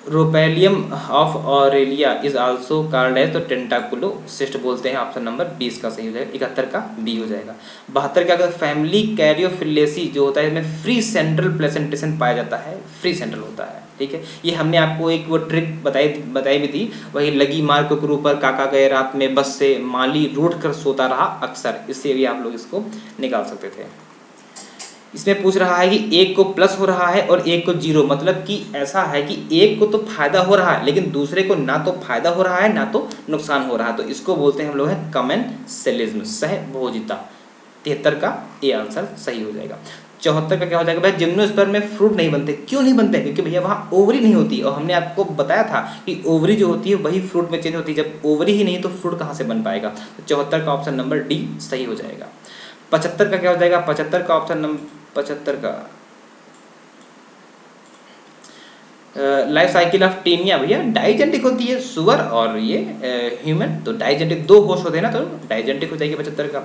Rhopalium of Aurelia is also called as, तो टेंटाकुलोसिस्ट बोलते हैं। ऑप्शन नंबर 20 का सही हो जाएगा। 71 का बी हो जाएगा। 72 क्या होता है? फैमिली कैरियोफिलेसी जो होता है इसमें फ्री सेंट्रल प्लेसेंटेशन पाया जाता है, फ्री सेंट्रल होता है। ठीक है, ये हमने आपको एक वो ट्रिक बताई भी थी, वही लगी मार कुकरू पर काका गए रात में बस से, माली रूठ कर सोता रहा अक्सर, इससे भी आप लोग इसको निकाल सकते थे। इसमें पूछ रहा है कि एक को प्लस हो रहा है और एक को जीरो, मतलब कि ऐसा है कि एक को तो फायदा हो रहा है लेकिन दूसरे को ना तो फायदा हो रहा है ना तो नुकसान हो रहा है, तो इसको बोलते हैं हम लोग है कमेंसेलिज्म, सहभोजिता। 73 का ए आंसर सही हो जाएगा। 74 का क्या हो जाएगा? भाई जिम्नोस्पर्म में फ्रूट नहीं बनते। क्यों नहीं बनते? क्योंकि भैया वहाँ ओवरी नहीं होती, और हमने आपको बताया था कि ओवरी जो होती है वही फ्रूट में चेंज होती है। जब ओवरी ही नहीं तो फ्रूट कहाँ से बन पाएगा? तो 74 का ऑप्शन नंबर डी सही हो जाएगा। 75 का क्या हो जाएगा? 75 का ऑप्शन नंबर 75 का लाइफ साइकिल ऑफ टीनिया भैया डाइजेंटिक होती है, सुअर और ये ह्यूमन, तो डाइजेंटिक दो होस्ट होते हैं ना, तो डाइजेंटिक हो जाएगी 75 का।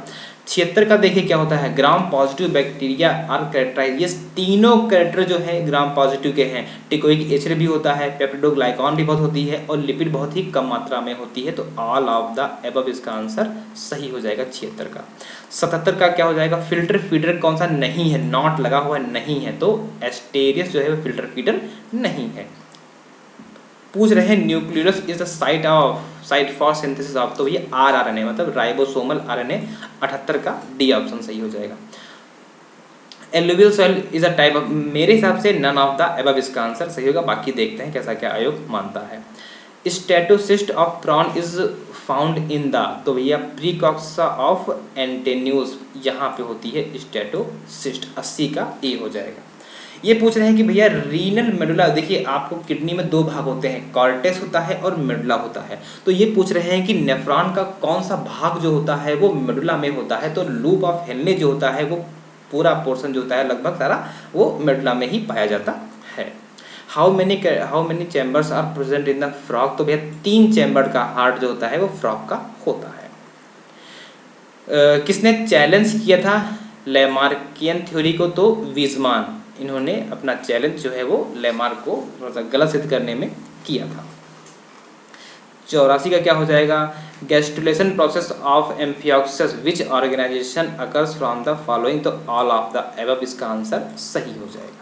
76 का देखिए क्या होता है? Gram positive bacteria are characterise, ये तीनों कैरेक्टर जो है ग्राम पॉजिटिव के हैं। टिकोइक एसिड भी होता है, पेप्टिडोग्लाइकॉन भी बहुत होती है, और लिपिड बहुत ही कम मात्रा में होती है। तो ऑल ऑफ द एबव इसका आंसर सही हो जाएगा 76 का। 77 का क्या हो जाएगा? फिल्टर फीडर कौन सा नहीं है? नॉट लगा हुआ नहीं है, तो एस्टेरियस जो है वो फिल्टर फीडर नहीं है। पूछ रहे हैं nucleus is the site for synthesis of, तो ये आरएनए मतलब राइबोसोमल आरएनए। 78 का डी ऑप्शन सही हो जाएगा। Alluvial soil is a type of, मेरे हिसाब से नन ऑफ द अबव इसका आंसर सही होगा, बाकी देखते हैं कैसा क्या आयोग मानता है। Statocyst of prawn is found in the, तो भैया प्रीकॉक्सा ऑफ एंटेन्यूज यहाँ पे होती है स्टेटोसिस्ट। 80 का ए हो जाएगा। ये पूछ रहे हैं कि भैया रीनल मेडुला, देखिए आपको किडनी में दो भाग होते हैं, कॉर्टेक्स होता है और मेडुला होता है। तो ये पूछ रहे हैं कि नेफ्रॉन का कौन सा भाग जो होता है वो मेडुला में होता है, तो लूप ऑफ हेनले जो होता है वो पूरा पोर्शन जो होता है लगभग सारा वो मेडुला में ही पाया जाता है। How many chambers are present in the frog, तो भैया 3 चैम्बर का हार्ट जो होता है वो फ्रॉग का होता है। किसने चैलेंज किया था लैमार्कियन थ्योरी को? तो वीजमान, इन्होंने अपना चैलेंज जो है वो लैमार्क को थोड़ा सा गलत सिद्ध करने में किया था। 84 का क्या हो जाएगा? Gastrulation process of amphioxus which organisation occurs from the following, तो ऑल ऑफ द एबव इसका आंसर सही हो जाएगा।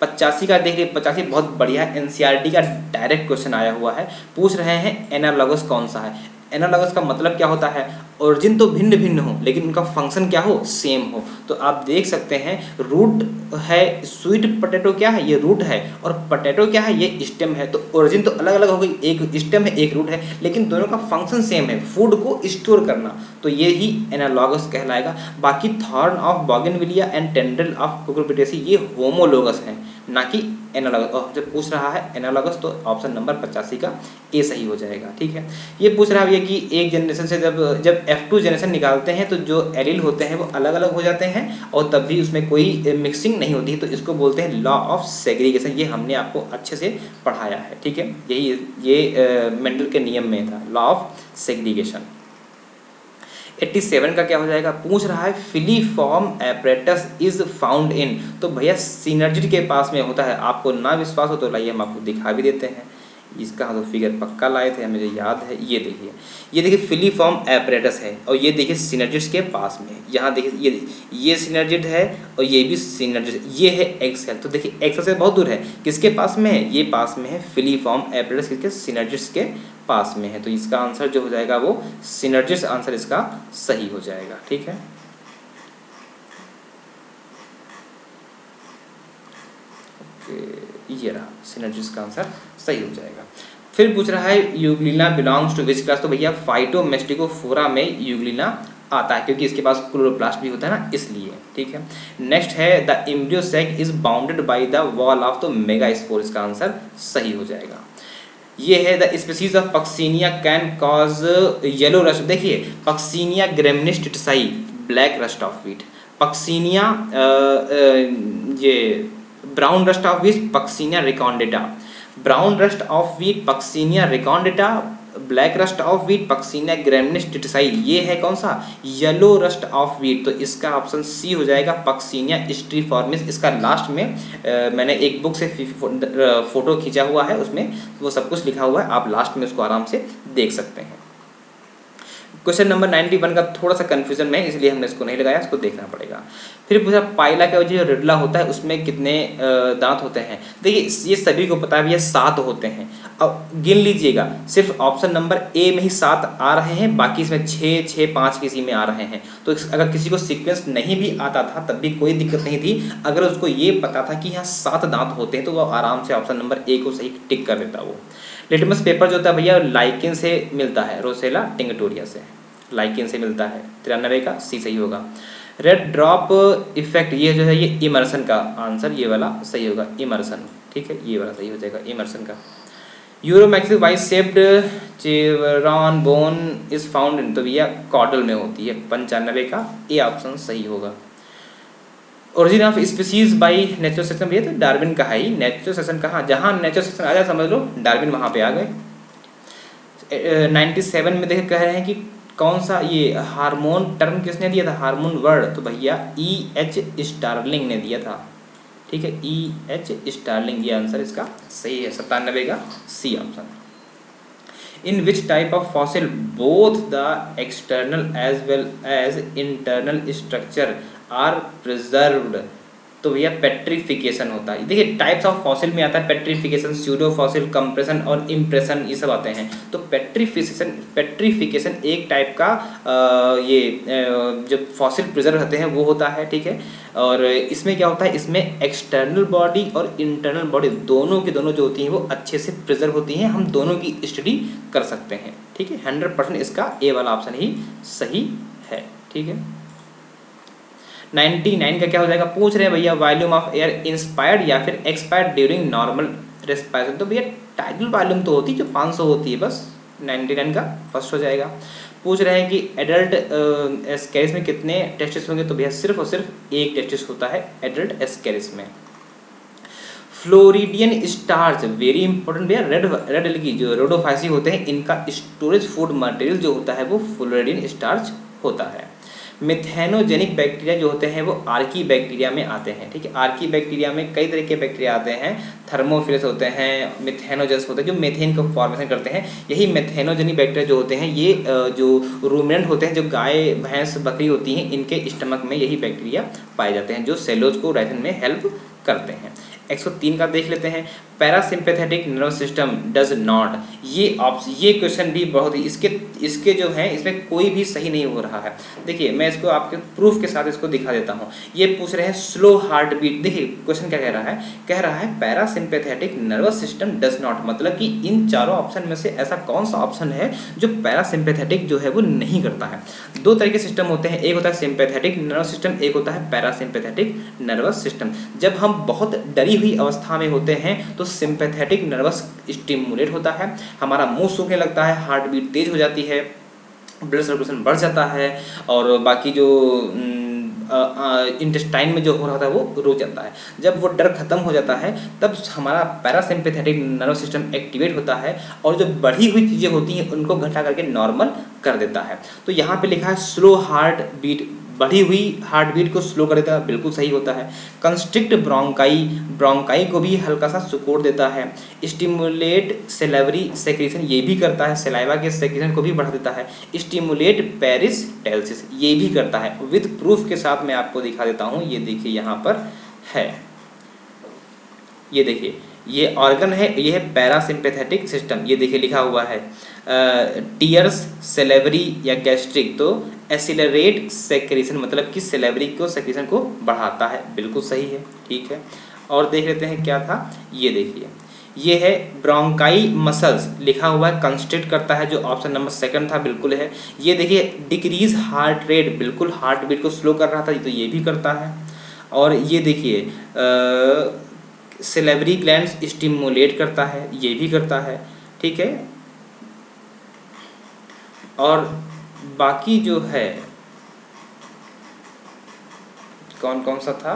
85 का देखिए, 85 बहुत बढ़िया एनसीईआरटी का डायरेक्ट क्वेश्चन आया हुआ है। पूछ रहे हैं एनालॉगस कौन सा है? एनालॉगस का मतलब क्या होता है? ओरिजिन तो भिन्न भिन्न हो लेकिन उनका फंक्शन क्या हो? सेम हो। तो आप देख सकते हैं रूट है, स्वीट पोटैटो क्या है? ये रूट है, और पोटैटो क्या है? ये स्टेम है। तो ओरिजिन तो अलग अलग हो गई, एक स्टेम है एक रूट है, लेकिन दोनों का फंक्शन सेम है, फूड को स्टोर करना, तो ये ही एनालॉगस कहलाएगा। बाकी thorn of bougainvillea and tendril of Cucurbitaceae ये होमोलोगस हैं, ना कि एनालॉगस। और जब पूछ रहा है एनालॉगस तो ऑप्शन नंबर 85 का ए सही हो जाएगा। ठीक है, ये पूछ रहा है कि एक जनरेशन से जब F2 जनरेशन निकालते हैं तो जो एलील होते हैं वो अलग अलग हो जाते हैं और तब भी उसमें कोई मिक्सिंग नहीं होती, तो इसको बोलते हैं लॉ ऑफ सेग्रीगेशन। ये हमने आपको अच्छे से पढ़ाया है। ठीक है, यही ये मेंडल के नियम में था, लॉ ऑफ सेग्रीगेशन। 87 का क्या हो जाएगा, पूछ रहा है filiform apparatus is found in, तो भैया सिनर्जिड के पास में होता है। आपको ना विश्वास हो तो लाइए हम आपको दिखा भी देते हैं। इसका हम तो फिगर पक्का लाए थे, मुझे याद है। ये देखिए फिलीफॉर्म एपरेटस है और ये देखिए सिनर्जिड्स के पास में है। यहाँ देखिए ये सिनर्जिड है और ये भी सिनर्जिड, ये है एक्सेल। तो देखिए एक्सेल से बहुत दूर है, किसके पास में है, ये पास में है फिलीफॉर्म एपरेटस, किसके, सिनर्जिड्स के पास में है। तो इसका आंसर जो हो जाएगा वो सिनर्जिड्स आंसर इसका सही हो जाएगा। ठीक है, ये रहा सिनर्जिड्स का आंसर सही हो जाएगा। फिर पूछ रहा है euglena belongs to which class, तो भैया फाइटोमेस्टिकोफोरा में यूग्लिना आता है क्योंकि इसके पास क्लोरोप्लास्ट भी होता है ना, इसलिए। ठीक है, नेक्स्ट है the embryo sac is bounded by the wall of, तो मेगास्पोर इसका आंसर सही हो जाएगा। ये है the species of Puccinia can cause yellow rust, देखिए Puccinia graminis tritici black rust of wheat, Puccinia ये brown rust of wheat Puccinia recondita, brown rust of wheat Puccinia recondita, black rust of wheat Puccinia graminis tritici, ये है कौन सा, yellow rust of wheat. तो इसका option C हो जाएगा Puccinia स्ट्रीफॉर्मिस। इसका लास्ट में मैंने एक बुक से फोटो खींचा हुआ है, उसमें वो सब कुछ लिखा हुआ है, आप लास्ट में उसको आराम से देख सकते हैं। क्वेश्चन नंबर 91 का थोड़ा सा कंफ्यूजन में, इसलिए हमने इसको नहीं लगाया, इसको देखना पड़ेगा। फिर पूछा पाइला का जो रिडला होता है उसमें कितने दांत होते हैं। देखिए ये सभी को पता है भैया 7 होते हैं। अब गिन लीजिएगा, सिर्फ ऑप्शन नंबर ए में ही 7 आ रहे हैं, बाकी इसमें 6, 6, 5 किसी में आ रहे हैं। तो अगर किसी को सीक्वेंस नहीं भी आता था तब भी कोई दिक्कत नहीं थी, अगर उसको ये पता था कि यहाँ 7 दांत होते हैं तो वो आराम से ऑप्शन नंबर ए को सही टिक कर देता। वो लिटमस पेपर जो होता है भैया लाइकेन से मिलता है, रोसेला टिंगटोरिया से लाइकेन से मिलता है। 93 का सी सही होगा। रेड ड्रॉप इफेक्ट, ये जो है ये इमर्सन का आंसर, ये वाला सही होगा, इमर्सन। ठीक है, ये वाला सही हो जाएगा इमर्सन का। यूरोमैक्सिस वाइज shaped chevron bone is found in, तो भैया कॉडल में होती है। 95 का ए ऑप्शन सही होगा। Origin of species by natural selection, भैया तो डार्विन का है ही। नेचुरल सेलेक्शन कहाँ, जहाँ नेचुरल सेलेक्शन आ जाए समझ लो डार्विन वहाँ पे आ गए। 97 में देख कह रहे हैं कि कौन सा ये हार्मोन टर्म किसने दिया था, हार्मोन वर्ड, तो भैया E.H. स्टार्लिंग ने दिया था। ठीक है, E.H. स्टार्लिंग, ये आंसर इसका सही है। 97 का C option. In which type of fossil both the external as well as internal structure are preserved, तो भैया पेट्रिफिकेशन होता है। देखिए टाइप्स ऑफ फॉसिल में आता है पेट्रिफिकेशन, स्यूडो फॉसिल, कंप्रेशन और इम्प्रेशन, ये सब आते हैं। तो पेट्रिफिकेशन एक टाइप का जब फॉसिल प्रिजर्व होते हैं वो होता है। ठीक है, और इसमें क्या होता है, इसमें एक्सटर्नल बॉडी और इंटरनल बॉडी दोनों की दोनों जो होती हैं वो अच्छे से प्रिजर्व होती हैं, हम दोनों की स्टडी कर सकते हैं। ठीक है, 100% इसका ए वाला ऑप्शन ही सही है। ठीक है, 99 का क्या हो जाएगा, पूछ रहे हैं भैया वॉल्यूम ऑफ एयर इंस्पायर्ड या फिर एक्सपायर्ड ड्यूरिंग नॉर्मल रेस्पिरेशन, तो भैया टाइडल वॉल्यूम तो होती है जो 500 होती है बस। 99 का फर्स्ट हो जाएगा। पूछ रहे हैं कि एडल्ट एस्केरिस में कितने टेस्टिस होंगे, तो भैया सिर्फ और सिर्फ एक टेस्टिस होता है एडल्ट एस्केरिस में। फ्लोरिडियन स्टार्च वेरी इंपॉर्टेंट भैया, रेड एल्गी जो रोडोफाइसी होते हैं इनका स्टोरेज फूड मटेरियल जो होता है वो फ्लोरिडियन स्टार्च होता है। मिथेनोजेनिक बैक्टीरिया जो होते हैं वो आर्की बैक्टीरिया में आते हैं। ठीक है, आर्की बैक्टीरिया में कई तरह के बैक्टीरिया आते हैं, थर्मोफिलस होते हैं, मिथेनोजस होते हैं जो मीथेन को फॉर्मेशन करते हैं। यही मिथेनोजेनिक बैक्टीरिया जो होते हैं ये जो रूमिनेंट होते हैं, जो गाय भैंस बकरी होती हैं, इनके स्टमक में यही बैक्टीरिया पाए जाते हैं जो सेलोज को राइसन में हेल्प करते हैं। 103 का देख लेते हैं, parasympathetic nervous system does not, ये क्वेश्चन भी बहुत ही इसके जो हैं इसमें कोई भी सही नहीं हो रहा है। देखिए मैं इसको आपके प्रूफ के साथ इसको दिखा देता हूँ। ये पूछ रहे हैं स्लो हार्ट बीट, देखिए क्वेश्चन क्या कह रहा है parasympathetic nervous system does not, मतलब कि इन चारों ऑप्शन में से ऐसा कौन सा ऑप्शन है जो पैरासिम्पैथेटिक जो है वो नहीं करता है। दो तरह के सिस्टम होते हैं, एक होता है सिम्पैथेटिक नर्वस सिस्टम, एक होता है पैरासिम्पैथेटिक नर्वस सिस्टम। जब हम बहुत डरी हुई अवस्था में होते हैं तो सिंपैथेटिक नर्वस स्टिमुलेट होता है, हमारा मुंह सूखने लगता है, हार्ट बीट तेज हो जाती है, ब्लड सर्कुलेशन बढ़ जाता है, और बाकी जो इंटेस्टाइन में जो हो रहा था वो रुक जाता है। जब वो डर खत्म हो जाता है तब हमारा पैरासिम्पैथेटिक नर्वस सिस्टम एक्टिवेट होता है और जो बढ़ी हुई चीज़ें होती हैं उनको घटा करके नॉर्मल कर देता है। तो यहाँ पे लिखा है स्लो हार्ट बीट, बढ़ी हुई हार्ट बीट को स्लो कर देता है, बिल्कुल सही होता है। कंस्ट्रिक्ट ब्रोंकाई को भी हल्का सा सुकोड़ देता है। स्टिमुलेट सेलेवरी सेक्रेशन, ये भी करता है, सलाइवा के सेक्रेशन को भी बढ़ा देता है। स्टिमुलेट पेरिस्टाल्सिस, ये भी करता है। विद प्रूफ के साथ मैं आपको दिखा देता हूँ, ये देखिए यहाँ पर है, ये देखिए ये ऑर्गन है, ये है पैरासिम्पैथेटिक सिस्टम, ये देखिए लिखा हुआ है टीयर्स सेलेवरी या गैस्ट्रिक, तो एसिलरेट सेक्रेशन मतलब कि सेलेवरी को सेक्रेशन को बढ़ाता है, बिल्कुल सही है, ठीक है। और देख लेते हैं क्या था, ये देखिए ये है ब्रोंकाई मसल्स लिखा हुआ है, कंस्ट्रिक्ट करता है, जो ऑप्शन नंबर सेकंड था बिल्कुल है। ये देखिए डिक्रीज हार्ट रेट, बिल्कुल हार्ट बीट को स्लो कर रहा था, तो ये भी करता है। और ये देखिए सेलेवरी ग्लैंड्स स्टिमुलेट करता है, ये भी करता है, ठीक है। और बाकी जो है कौन कौन सा था,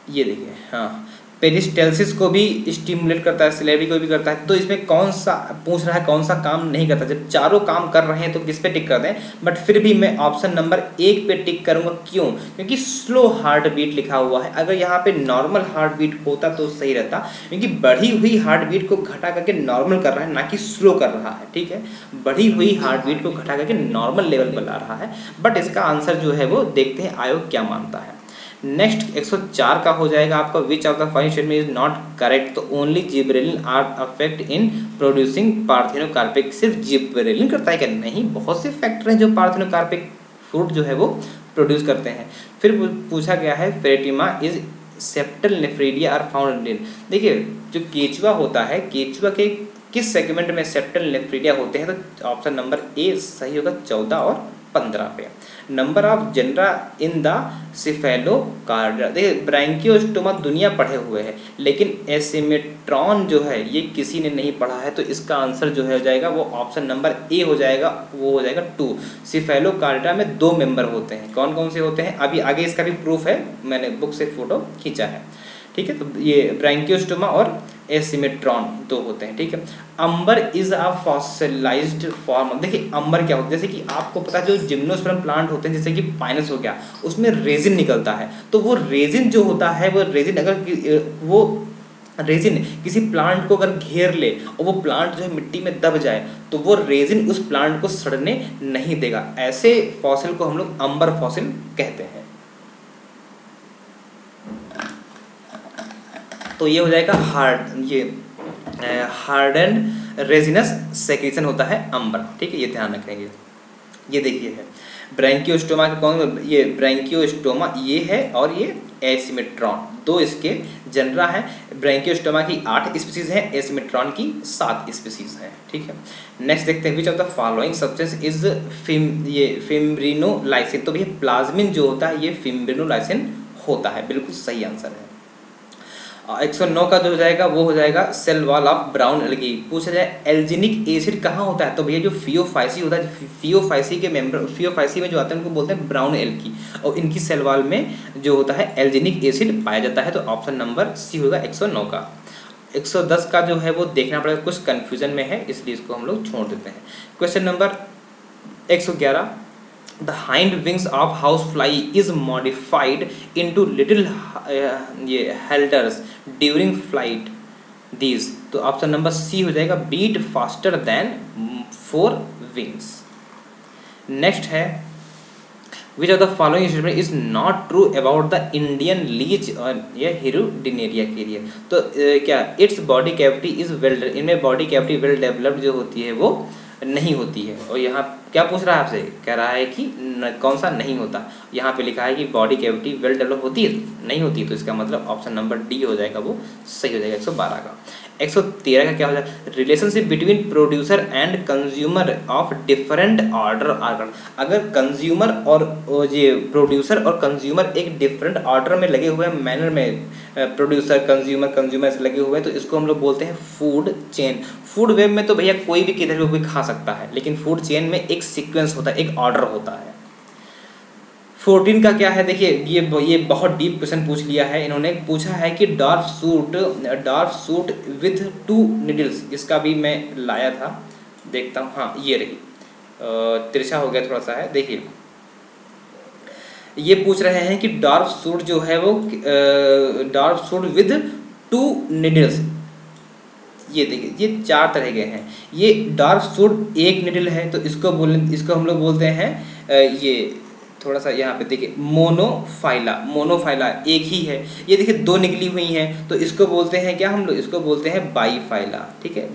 ये देखिए हाँ, पेरिस्टाल्सिस को भी स्टिमुलेट करता है, सेलेवरी को भी करता है। तो इसमें कौन सा पूछ रहा है, कौन सा काम नहीं करता? जब चारों काम कर रहे हैं तो किस पे टिक कर दें, बट फिर भी मैं ऑप्शन नंबर 1 पे टिक करूंगा। क्यों? क्योंकि स्लो हार्ट बीट लिखा हुआ है। अगर यहाँ पे नॉर्मल हार्ट बीट होता तो सही रहता, क्योंकि बढ़ी हुई हार्ट बीट को घटा करके नॉर्मल कर रहा है, ना कि स्लो कर रहा है, ठीक है। बढ़ी हुई हार्ट बीट को घटा करके नॉर्मल लेवल पर ला रहा है। बट इसका आंसर जो है वो देखते हैं आयोग क्या मानता है। नेक्स्ट 104 का हो जाएगा आपका, which of the following statement is not correct. तो only gibberellin are affect in producing parthenocarpic, सिर्फ जिबरेलिन करता है क्या? नहीं, बहुत से फैक्टर हैं जो पार्थेनोकार्पिक फ्रूट जो है वो प्रोड्यूस करते हैं। फिर पूछा गया है pheretima is septal nephridia are found in. देखिए जो केचुआ होता है, केचुआ के किस सेगमेंट में सेप्टल नेफ्रीडिया होते हैं? तो ऑप्शन नंबर ए सही होगा, 14 और 15 पे। Number of genre in the सिफेलोकार्डिया, देखिए ब्रैंकियोस्टोमा दुनिया पढ़े हुए हैं, लेकिन एसिमेट्रॉन जो है ये किसी ने नहीं पढ़ा है। तो इसका आंसर जो है हो जाएगा वो ऑप्शन नंबर ए हो जाएगा, वो हो जाएगा 2। सिफेलोकार्डिया में 2 मेंबर होते हैं, कौन कौन से होते हैं अभी आगे इसका भी प्रूफ है, मैंने बुक से फोटो खींचा है, ठीक है। तो ये ब्रैंकियोस्टोमा और एसिमेट्रॉन 2 होते हैं, ठीक है। अंबर इज अ फॉसिलाइज्ड फॉर्म, देखिए अंबर क्या होता है, जैसे कि आपको पता है जो जिम्नोस्पर्म प्लांट होते हैं, जैसे कि पाइनस हो गया, उसमें रेजिन निकलता है। तो वो रेजिन जो होता है, वो रेजिन अगर वो रेजिन किसी प्लांट को अगर घेर ले और वो प्लांट जो है मिट्टी में दब जाए, तो वो रेजिन उस प्लांट को सड़ने नहीं देगा। ऐसे फॉसिल को हम लोग अंबर फॉसिल कहते हैं। तो ये हो जाएगा हार्डन्ड रेजिनस सेक्रेशन होता है अंबर, ठीक है, ये ध्यान रखेंगे। ये देखिए है ब्रैंकियोस्टोमा के कौन, ये ब्रैंकियोस्टोमा ये है और ये एसिमेट्रॉन, 2 इसके जनरा हैं। ब्रैंकियोस्टोमा की 8 स्पीसीज हैं, एसिमेट्रॉन की 7 स्पीसीज हैं, ठीक है। नेक्स्ट देखते हैं which of the following substance is fibrinolysin. तो भैया प्लाज्मिन जो होता है ये फिम्ब्रिनोलाइसिन होता है, बिल्कुल सही आंसर है। 109 का जो हो जाएगा वो हो जाएगा cell wall of brown algae. पूछा जाए एल्जिनिक एसिड कहाँ होता है, तो भैया जो फियोफाइसी होता है, फियोफाइसी के मेंबर, फियोफाइसी में जो आते हैं उनको बोलते हैं ब्राउन एल्गी, और इनकी सेल वॉल में जो होता है एल्जिनिक एसिड पाया जाता है। तो ऑप्शन नंबर सी होगा 109 का। 110 का जो है वो देखना पड़ेगा, कुछ कन्फ्यूजन में है इसलिए इसको हम लोग छोड़ देते हैं। Question number 111, the hind wings of housefly is modified into little halters during flight these। तो ऑप्शन नंबर सी हो जाएगा beat faster than 4 wings। Next है which of the following statement is not true about the Indian leech या Hirudinaria के लिए। तो क्या its body cavity is well, इनमें body cavity well developed जो होती है वो नहीं होती है। और यहाँ क्या पूछ रहा है आपसे, कह रहा है कि कौन सा नहीं होता। यहाँ पे लिखा है कि बॉडी कैविटी वेल डेवलप होती है, नहीं होती, तो इसका मतलब ऑप्शन नंबर डी हो जाएगा, वो सही हो जाएगा 112 का। 113 का क्या हो जाएगा, relationship between producer and consumer of different order organ. अगर कंज्यूमर और ये प्रोड्यूसर और कंज्यूमर एक डिफरेंट ऑर्डर में लगे हुए हैं, मैनर में प्रोड्यूसर कंज्यूमर से लगे हुए हैं, तो इसको हम लोग बोलते हैं फूड चेन। फूड वेब में तो भैया कोई भी किधर भी खा सकता है, लेकिन फूड चेन में एक सीक्वेंस होता है, एक ऑर्डर होता है। 14 का क्या है, देखिए ये बहुत डीप क्वेश्चन पूछ लिया है इन्होंने। पूछा है कि डार्क सूट विथ 2 नीडल्स। इसका भी मैं लाया था, देखता हूँ। हाँ ये रही, तिरछा हो गया थोड़ा सा है। देखिए ये पूछ रहे हैं कि डार्क सूट जो है वो डार्क सूट विद 2 नीडल्स। ये देखिए ये 4 तरह के हैं। ये डार्क सूट एक नीडल है तो इसको हम लोग बोलते हैं ये थोड़ा सा यहाँ पे देखिए मोनोफाइला एक ही है। ये देखिए 2 निकली हुई हैं तो इसको बोलते हैं क्या, हम लोग इसको बोलते हैं बाईफाइला। ठीक है,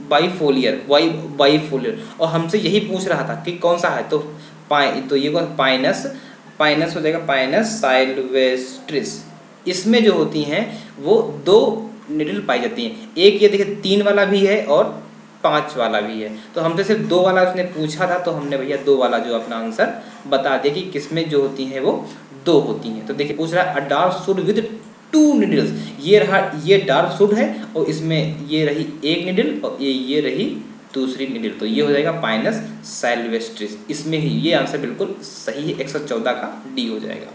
बाईफोलियर। और हमसे यही पूछ रहा था कि कौन सा है, तो ये पाइनस हो जाएगा, पाइनस साइल्वेस्ट्रिस। इसमें जो होती हैं वो 2 निडल पाई जाती हैं। एक ये देखिए 3 वाला भी है और 5 वाला भी है। तो हमसे सिर्फ 2 वाला उसने पूछा था तो हमने भैया 2 वाला जो अपना आंसर बता दिया कि किसमें जो होती हैं वो 2 होती हैं। तो देखिए पूछ रहा है अ डार्क सूट विद 2 निडल्स। ये रहा, ये डार्क सूट है और इसमें ये रही एक निडल और ये रही दूसरी निडल। तो ये हो जाएगा पाइनस साइल्वेस्ट्रिस। इसमें ही ये आंसर बिल्कुल सही है, 114 का डी हो जाएगा।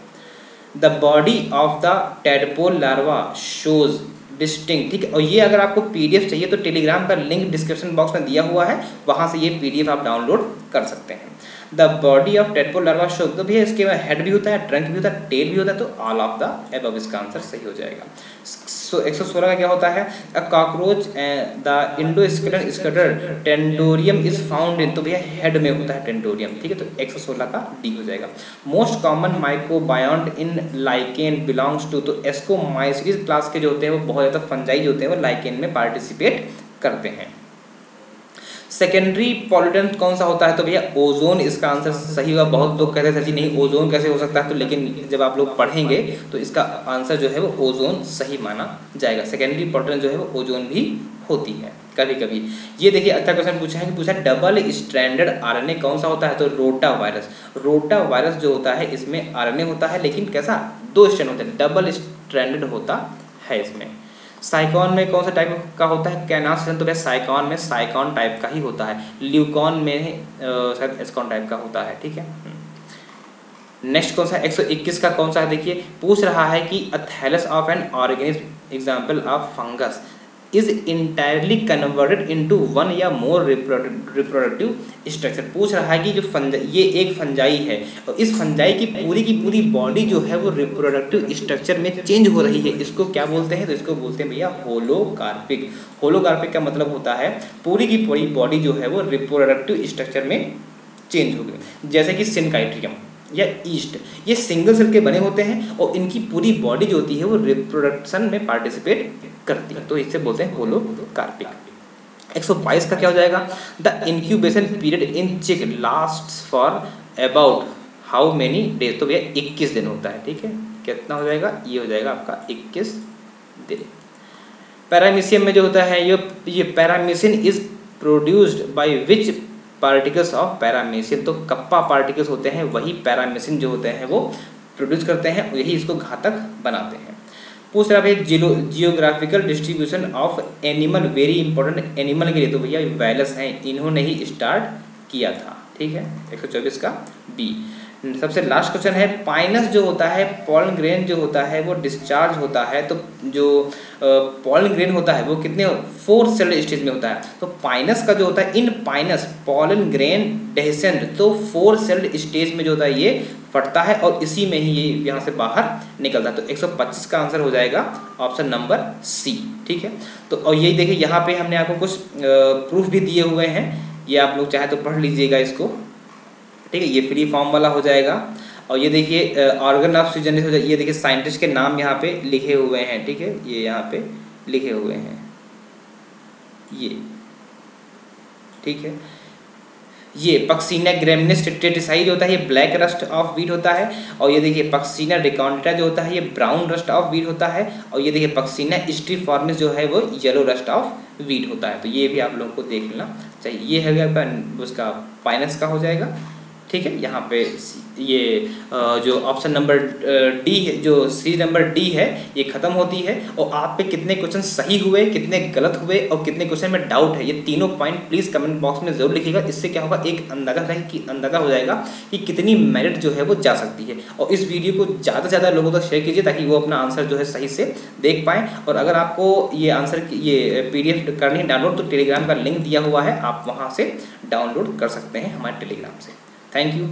The body of the tadpole larva shows distinct. ठीक है, और ये अगर आपको पीडीएफ चाहिए तो टेलीग्राम का लिंक डिस्क्रिप्शन बॉक्स में दिया हुआ है, वहाँ से ये पीडीएफ आप डाउनलोड कर सकते हैं। The body of tadpole larva show, तो भैया इसके में हेड भी होता है, ट्रंक भी होता है, टेल भी होता है, तो ऑल ऑफ द एबव इसका आंसर सही हो जाएगा। 116 का क्या होता है, अ कॉकरोच द इंडोस्केलेटन स्कटर टेंटोरियम इज फाउंड इन, तो भैया हेड में होता है टेंटोरियम। ठीक है, तो 116 का डी हो जाएगा। Most common mycobiont in lichen belongs to, तो एस्कोमाइसीज क्लास के जो होते हैं वो बहुत ज़्यादा फंजाई जो होते हैं वो लाइकेन में पार्टिसिपेट करते हैं। सेकेंडरी पॉल्यूटेंट कौन सा होता है, तो भैया ओजोन इसका आंसर सही होगा। बहुत लोग कहते थे जी नहीं ओजोन कैसे हो सकता है, तो लेकिन जब आप लोग पढ़ेंगे तो इसका आंसर जो है वो ओजोन सही माना जाएगा। सेकेंडरी पॉल्यूटेंट जो है वो ओजोन भी होती है कभी कभी। ये देखिए अच्छा क्वेश्चन पूछा है कि पूछा डबल स्ट्रैंडेड आरएनए कौन सा होता है, तो रोटा वायरस। रोटा वायरस जो होता है इसमें आरएनए होता है लेकिन कैसा 2 स्ट्रैंड होते हैं, डबल स्ट्रैंडेड होता है इसमें। साइकॉन में कौन सा टाइप का होता है, कैनास, तो भैया साइकॉन में साइकॉन टाइप का ही होता है। ल्यूकॉन में शायद एस्कॉन टाइप का होता है। ठीक है, नेक्स्ट कौन सा 121 का कौन सा है, देखिए पूछ रहा है कि a thallus of an organism example of fungus is entirely converted into 1 या मोर रिप्रोडक्टिव स्ट्रक्चर। पूछ रहा है कि जो ये एक फंजाई है और इस फंजाई की पूरी बॉडी जो है वो रिप्रोडक्टिव स्ट्रक्चर में चेंज हो रही है, इसको क्या बोलते हैं, तो इसको बोलते हैं भैया होलोकार्पिक। होलोकार्पिक का मतलब होता है पूरी की पूरी बॉडी जो है वो रिप्रोडक्टिव स्ट्रक्चर में चेंज हो गई। जैसे कि सिनकाइट्रियम या ईस्ट, ये सिंगल सेल के बने होते हैं और इनकी पूरी बॉडी जो होती है वो रिप्रोडक्शन में पार्टिसिपेट करती है, तो इससे बोलते हैं होलोकार्पिक। 122 का क्या हो जाएगा, द इंक्यूबेशन पीरियड इन चिक lasts for about how many days, तो भैया 21 दिन होता है। ठीक है, कितना हो जाएगा, ये हो जाएगा आपका 21 दिन। पैरामीशियम में जो होता है ये paramecium is produced by which particles of paramecium, तो कप्पा पार्टिकल्स होते हैं वही पैरामीशियम जो होते हैं वो प्रोड्यूस करते हैं, यही इसको घातक बनाते हैं। पूछ रहा है geographical distribution of animal, very important animal के लिए, तो भैया वैलस हैं, इन्होंने ही स्टार्ट किया था। ठीक है, 124 का बी। सबसे लास्ट क्वेश्चन है पाइनस जो होता है पॉलन ग्रेन जो होता है वो डिस्चार्ज होता है, तो जो पॉलन ग्रेन होता है वो कितने 4 सेल्ड स्टेज में होता है, तो पाइनस का जो होता है इन पाइनस पॉलन ग्रेन डेसेंट, तो 4 सेल्ड स्टेज में जो होता है ये फटता है और इसी में ही ये यहाँ से बाहर निकलता है। तो 125 का आंसर हो जाएगा ऑप्शन नंबर सी। ठीक है, तो और यही देखिए यहाँ पे हमने आपको कुछ प्रूफ भी दिए हुए हैं, ये आप लोग चाहे तो पढ़ लीजिएगा इसको। ठीक है, ये फ्री फॉर्म वाला हो जाएगा। और ये देखिए ऑर्गन ऑफ जनरेशन हो जाएगा, ये देखिए साइंटिस्ट के नाम यहाँ पे लिखे हुए हैं। ठीक है, ये यहाँ पे लिखे हुए हैं ये। ठीक है, ये पक्सीना ग्रेमिनिस टेट्रासाइड होता है, ये ब्लैक रस्ट ऑफ वीट होता है। और ये देखिए पक्सीना डिकॉन्टा जो होता है ये ब्राउन रस्ट ऑफ वीट होता है। और ये देखिए पक्सीना स्ट्रीफॉर्मिस जो है वो येलो रस्ट ऑफ वीट होता है। तो ये भी आप लोगों को देख लेना चाहिए। ये है आपका उसका पाइनस का हो जाएगा। ठीक है। यहाँ पे ये जो ऑप्शन नंबर डी है, जो सीरीज नंबर डी है, ये खत्म होती है। और आप पे कितने क्वेश्चन सही हुए, कितने गलत हुए और कितने क्वेश्चन में डाउट है, ये तीनों पॉइंट प्लीज़ कमेंट बॉक्स में जरूर लिखिएगा। इससे क्या होगा, एक अंदाज़ा हो जाएगा कि कितनी मेरिट जो है वो जा सकती है। और इस वीडियो को ज़्यादा से ज़्यादा लोगों तक शेयर कीजिए ताकि वो अपना आंसर जो है सही से देख पाएँ। और अगर आपको ये आंसर की ये PDF करनी है डाउनलोड, तो टेलीग्राम का लिंक दिया हुआ है, आप वहाँ से डाउनलोड कर सकते हैं हमारे टेलीग्राम से। Thank you.